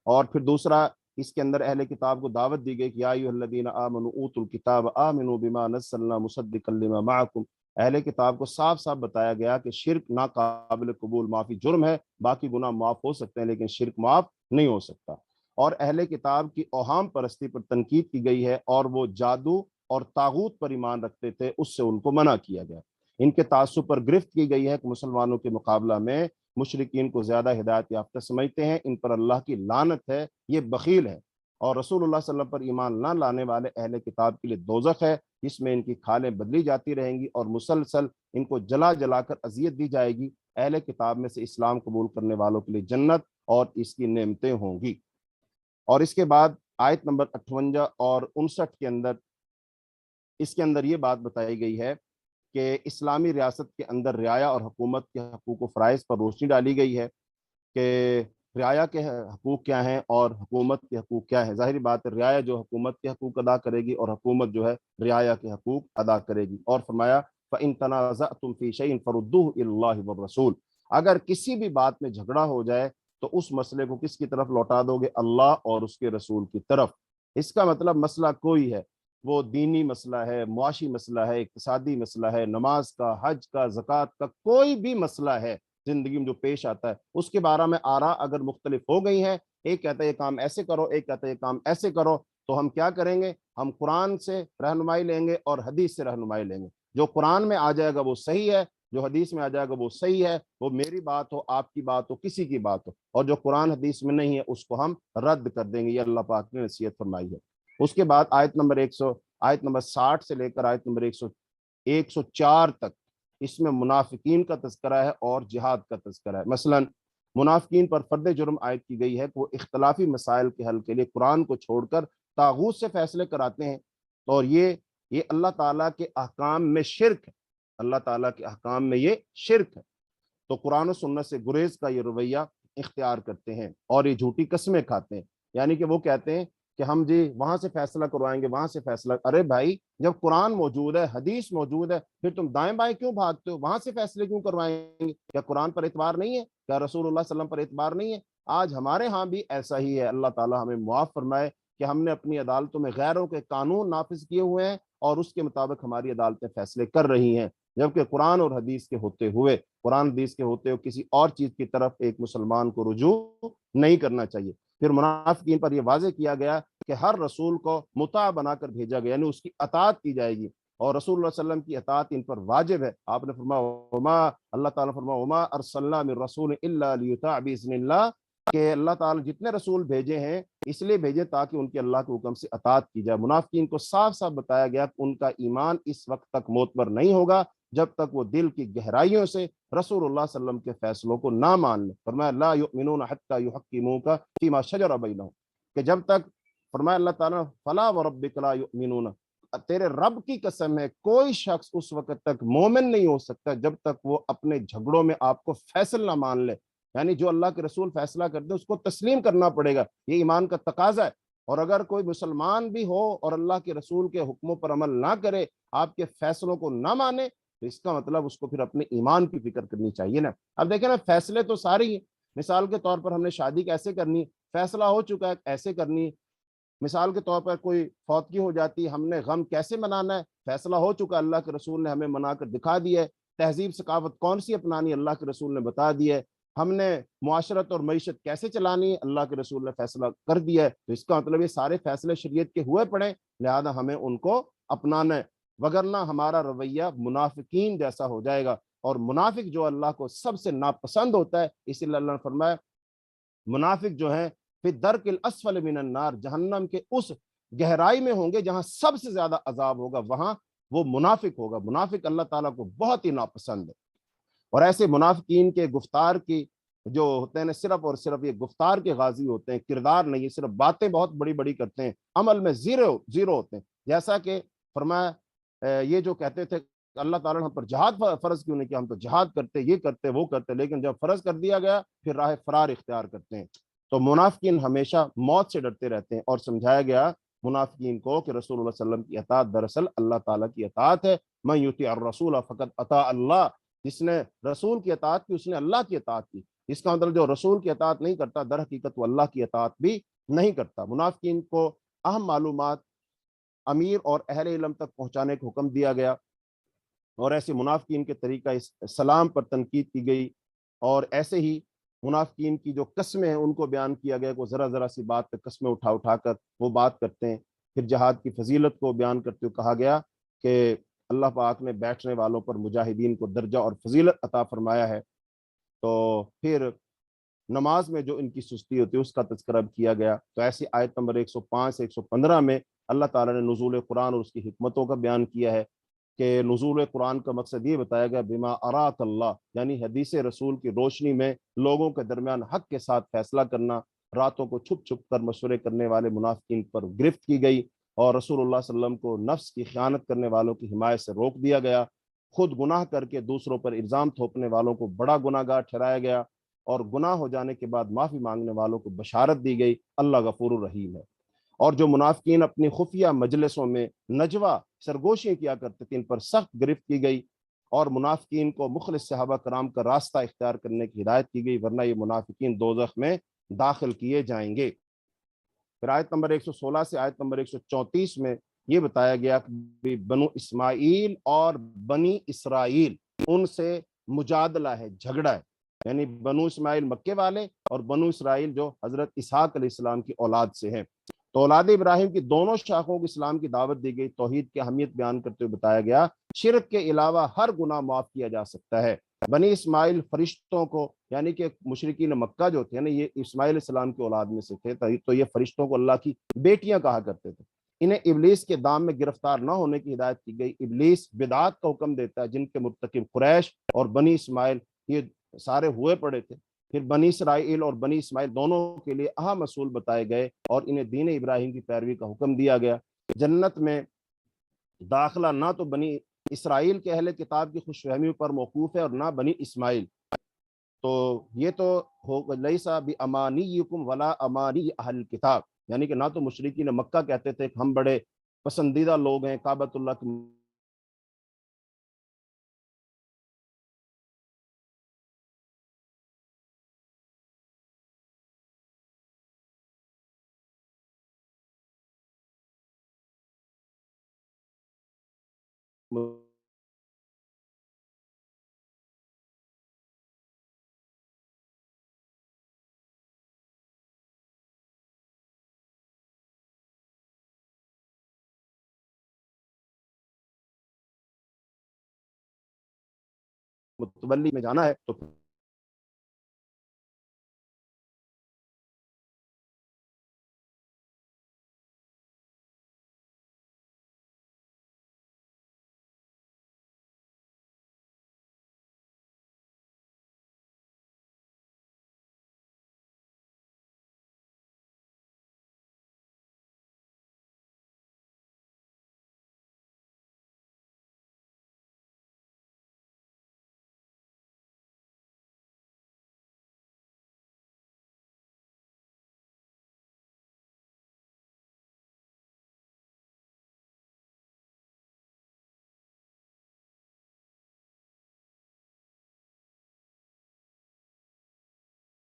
اور پھر دوسرا اس کے اندر اہل کتاب کو دعوت دی گئی کہ یا ایھا الذین آمنوا اوتوا الکتاب آمنوا بما نزلنا مصدقا لما معکم، اہل کتاب کو صاف صاف بتایا گیا کہ شرک ناقابل قبول، معافی جرم ہے، باقی گناہ معاف ہو سکتے ہیں لیکن شرک معاف نہیں ہو سکتا۔ اور اہل کتاب کی اوہام پرستی پر تنقید کی گئی ہے، اور وہ جادو اور طاغوت پر ایمان رکھتے تھے، اس سے ان کو منع کیا گیا۔ ان کے تعصب پر گرفت کی گئی ہے کہ مسلمانوں کے مقابلہ میں مشرکین کو زیادہ ہدایت یافتہ سمجھتے ہیں، ان پر اللہ کی لعنت ہے، یہ بخیل ہے، اور رسول اللہ صلی اللہ علیہ وسلم پر ایمان نہ لانے والے اہل کتاب کے لیے دوزخ ہے، جس میں ان کی کھالیں بدلی جاتی رہیں گی اور مسلسل ان کو جلا جلا کر اذیت دی جائے گی۔ اہل کتاب میں سے اسلام قبول کرنے والوں کے لیے جنت اور اس کی نعمتیں ہوں گی۔ اور اس کے بعد آیت نمبر 58 اور 59 کے اندر اس کے اندر یہ بات بتائی گئی ہے کہ اسلامی ریاست کے اندر رعایا اور حکومت کے حقوق و فرائض پر روشنی ڈالی گئی ہے کہ رعایا کے حقوق کیا ہیں اور حکومت کے حقوق کیا ہیں۔ ظاہری بات ہے رعایا جو حکومت کے حقوق ادا کرے گی اور حکومت جو ہے رعایا کے حقوق ادا کرے گی۔ اور فرمایا فَإِن تَنَازَعْتُمْ فِي شَيْءٍ فَرُدُّوهُ إِلَى اللَّهِ وَالرَّسُولِ، اگر کسی بھی بات میں جھگڑا ہو جائے تو اس مسئلے کو کس کی طرف لوٹا دو گے؟ اللہ اور اس کے رسول کی طرف۔ اس کا مطلب مسئلہ کوئی ہے، وہ دینی مسئلہ ہے، معاشی مسئلہ ہے، اقتصادی مسئلہ ہے، نماز کا، حج کا، زکوٰۃ کا، کوئی بھی مسئلہ ہے زندگی میں جو پیش آتا ہے، اس کے بارے میں آراء اگر مختلف ہو گئی ہیں، ایک کہتا ہے یہ کام ایسے کرو، ایک کہتا ہے یہ کام ایسے کرو، تو ہم کیا کریں گے؟ ہم قرآن سے رہنمائی لیں گے اور حدیث سے رہنمائی لیں گے۔ جو قرآن میں آ جائے گا وہ صحیح ہے، جو حدیث میں آ جائے گا وہ صحیح ہے، وہ میری بات ہو، آپ کی بات ہو، کسی کی بات ہو، اور جو قرآن حدیث میں نہیں ہے اس کو ہم رد کر دیں گے۔ یہ اللہ پاک نے نصیحت فرمائی ہے۔ اس کے بعد آیت نمبر 60 سے لے کر آیت نمبر 104 تک اس میں منافقین کا تذکرہ ہے اور جہاد کا تذکرہ ہے۔ مثلا منافقین پر فرد جرم عائد کی گئی ہے کہ وہ اختلافی مسائل کے حل کے لیے قرآن کو چھوڑ کر طاغوت سے فیصلے کراتے ہیں، اور یہ اللہ تعالیٰ کے احکام میں شرک ہے، اللہ تعالیٰ کے احکام میں یہ شرک ہے۔ تو قرآن و سنت سے گریز کا یہ رویہ اختیار کرتے ہیں اور یہ جھوٹی قسمیں کھاتے ہیں، یعنی کہ وہ کہتے ہیں کہ ہم جی وہاں سے فیصلہ کروائیں گے، وہاں سے فیصلہ۔ ارے بھائی جب قرآن موجود ہے، حدیث موجود ہے، پھر تم دائیں بائیں کیوں بھاگتے ہو؟ وہاں سے فیصلے کیوں کروائیں گے؟ کیا قرآن پر اعتبار نہیں ہے؟ کیا رسول اللہ صلی اللہ علیہ وسلم پر اعتبار نہیں ہے؟ آج ہمارے ہاں بھی ایسا ہی ہے۔ اللہ تعالیٰ ہمیں معاف فرمائے کہ ہم نے اپنی عدالتوں میں غیروں کے قانون نافذ کیے ہوئے ہیں اور اس کے مطابق ہماری عدالتیں فیصلے کر رہی ہیں، جبکہ قرآن اور حدیث کے ہوتے ہوئے کسی اور چیز کی طرف ایک مسلمان کو رجوع نہیں کرنا چاہیے۔ پھر منافقین پر یہ واضح کیا گیا کہ ہر رسول کو مطاع بنا کر بھیجا گیا، یعنی اس کی اطاعت کی جائے گی، اور رسول اللہ صلی اللہ علیہ وسلم کی اطاعت ان پر واجب ہے۔ آپ نے فرمایا اللہ تعالیٰ فرمایا وما ارسلنا من رسول الا لیطاع باذن اللہ، کہ اللہ تعالیٰ جتنے رسول بھیجے ہیں اس لیے بھیجے تاکہ ان کے اللہ کے حکم سے اطاعت کی جائے۔ منافقین کو صاف صاف بتایا گیا کہ ان کا ایمان اس وقت تک معتبر نہیں ہوگا جب تک وہ دل کی گہرائیوں سے رسول اللہ صلی اللہ علیہ وسلم کے فیصلوں کو نہ مان لیں۔ فرمایا لا یؤمنون حتی یحکموک فیما شجر بینہم، کہ جب تک، فرمایا اللہ تعالیٰ فلا وربک لا یؤمنون، تیرے رب کی قسم ہے کوئی شخص اس وقت تک مومن نہیں ہو سکتا جب تک وہ اپنے جھگڑوں میں آپ کو فیصل نہ مان لے، یعنی جو اللہ کے رسول فیصلہ کر دے اس کو تسلیم کرنا پڑے گا، یہ ایمان کا تقاضا ہے۔ اور اگر کوئی مسلمان بھی ہو اور اللہ کے رسول کے حکموں پر عمل نہ کرے، آپ کے فیصلوں کو نہ مانے، تو اس کا مطلب اس کو پھر اپنے ایمان کی فکر کرنی چاہیے نا۔ اب دیکھیں نا، فیصلے تو سارے ہی ہیں۔ مثال کے طور پر ہم نے شادی کیسے کرنی ہے، فیصلہ ہو چکا ہے ایسے کرنی ہے۔ مثال کے طور پر کوئی فوتگی ہو جاتی ہے، ہم نے غم کیسے منانا ہے، فیصلہ ہو چکا، اللہ کے رسول نے ہمیں منا کر دکھا دیا ہے۔ تہذیب ثقافت کون سی اپنانی ہے، اللہ کے رسول نے بتا دیا ہے۔ ہم نے معاشرت اور معیشت کیسے چلانی ہے، اللہ کے رسول نے فیصلہ کر دیا ہے۔ تو اس کا مطلب یہ سارے فیصلے شریعت کے ہوئے پڑے، لہذا ہمیں ان کو اپنانا ہے، وگرنہ ہمارا رویہ منافقین جیسا ہو جائے گا، اور منافق جو اللہ کو سب سے ناپسند ہوتا ہے، اسی لیے اللہ نے فرمایا منافق جو ہیں فی الدرک الاسفل من النار، جہنم کے اس گہرائی میں ہوں گے جہاں سب سے زیادہ عذاب ہوگا، وہاں وہ منافق ہوگا۔ منافق اللہ تعالیٰ کو بہت ہی ناپسند ہے۔ اور ایسے منافقین کے گفتار کی جو ہوتے ہیں صرف اور صرف یہ گفتار کے غازی ہوتے ہیں، کردار نہیں، صرف باتیں بہت بڑی بڑی کرتے ہیں، عمل میں زیرو ہوتے ہیں۔ جیسا کہ فرمایا یہ جو کہتے تھے اللہ تعالیٰ نے ہم پر جہاد فرض کیوں نہیں کیا، ہم تو جہاد کرتے، یہ کرتے وہ کرتے، لیکن جب فرض کر دیا گیا پھر راہ فرار اختیار کرتے ہیں۔ تو منافقین ہمیشہ موت سے ڈرتے رہتے ہیں، اور سمجھایا گیا منافقین کو کہ رسول اللہ صلی اللہ علیہ وسلم کی اطاعت دراصل اللہ تعالیٰ کی اطاعت ہے۔ من یطیع الرسول فقد اطاع اللہ، جس نے رسول کی اطاعت کی اس نے اللہ کی اطاعت کی۔ اس کا مطلب جو رسول کی اطاعت نہیں کرتا در حقیقت وہ اللہ کی اطاعت بھی نہیں کرتا۔ منافقین کو اہم معلومات امیر اور اہل علم تک پہنچانے کا حکم دیا گیا، اور ایسے منافقین کے طریقہ سلام پر تنقید کی گئی، اور ایسے ہی منافقین کی جو قسمیں ہیں ان کو بیان کیا گیا کہ وہ ذرا ذرا سی بات پہ قسمیں اٹھا کر وہ بات کرتے ہیں۔ پھر جہاد کی فضیلت کو بیان کرتے ہوئے کہا گیا کہ اللہ پاک نے بیٹھنے والوں پر مجاہدین کو درجہ اور فضیلت عطا فرمایا ہے۔ تو پھر نماز میں جو ان کی سستی ہوتی ہے اس کا تذکرہ کیا گیا۔ تو ایسی آیت نمبر 105 سے 115 میں اللہ تعالیٰ نے نزول قرآن اور اس کی حکمتوں کا بیان کیا ہے کہ نزول قرآن کا مقصد یہ بتایا گیا بما اراک اللہ، یعنی حدیث رسول کی روشنی میں لوگوں کے درمیان حق کے ساتھ فیصلہ کرنا۔ راتوں کو چھپ چھپ کر مشورے کرنے والے منافقین پر گرفت کی گئی، اور رسول اللہ صلی اللہ علیہ وسلم کو نفس کی خیانت کرنے والوں کی حمایت سے روک دیا گیا۔ خود گناہ کر کے دوسروں پر الزام تھوپنے والوں کو بڑا گناہ گار ٹھہرایا گیا۔ اور گناہ ہو جانے کے بعد معافی مانگنے والوں کو بشارت دی گئی، اللہ غفور الرحیم ہے۔ اور جو منافقین اپنی خفیہ مجلسوں میں نجوہ سرگوشیاں کیا کرتے تھے، ان پر سخت گرفت کی گئی، اور منافقین کو مخلص صحابہ کرام کا راستہ اختیار کرنے کی ہدایت کی گئی، ورنہ یہ منافقین دوزخ میں داخل کیے جائیں گے۔ پھر آیت نمبر 116 سے آیت نمبر 134 میں یہ بتایا گیا کہ بنو اسماعیل اور بنی اسرائیل ان سے مجادلہ ہے، جھگڑا ہے، یعنی بنو اسماعیل مکے والے اور بنو اسرائیل جو حضرت اسحاق علیہ السلام کی اولاد سے ہیں۔ تو اولاد ابراہیم کی دونوں شاخوں کو اسلام کی دعوت دی گئی، توحید کی اہمیت بیان کرتے ہوئے بتایا گیا شرک کے علاوہ ہر گناہ معاف کیا جا سکتا ہے۔ بنی اسماعیل فرشتوں کو، یعنی کہ مشرکین مکہ جو تھے نا، یہ اسماعیل علیہ السلام کی اولاد میں سے تھے، تو یہ فرشتوں کو اللہ کی بیٹیاں کہا کرتے تھے۔ انہیں ابلیس کے دام میں گرفتار نہ ہونے کی ہدایت کی گئی۔ ابلیس بدعات کا حکم دیتا ہے، جن کے مرتکب قریش اور بنی اسماعیل یہ سارے ہوئے پڑے تھے۔ پھر بنی اسرائیل اور بنی اسماعیل دونوں کے لیے اہم اصول بتائے گئے اور انہیں دین ابراہیم کی پیروی کا حکم دیا گیا۔ جنت میں داخلہ نہ تو بنی اسرائیل کے اہل کتاب کی خوش فہمی پر موقوف ہے اور نہ بنی اسماعیل، تو یہ تو لیسا بامانیکم ولا امانی اہل کتاب، یعنی کہ نہ تو مشرکین مکہ کہتے تھے کہ ہم بڑے پسندیدہ لوگ ہیں، کعبۃ اللہ کی متولی میں جانا ہے تو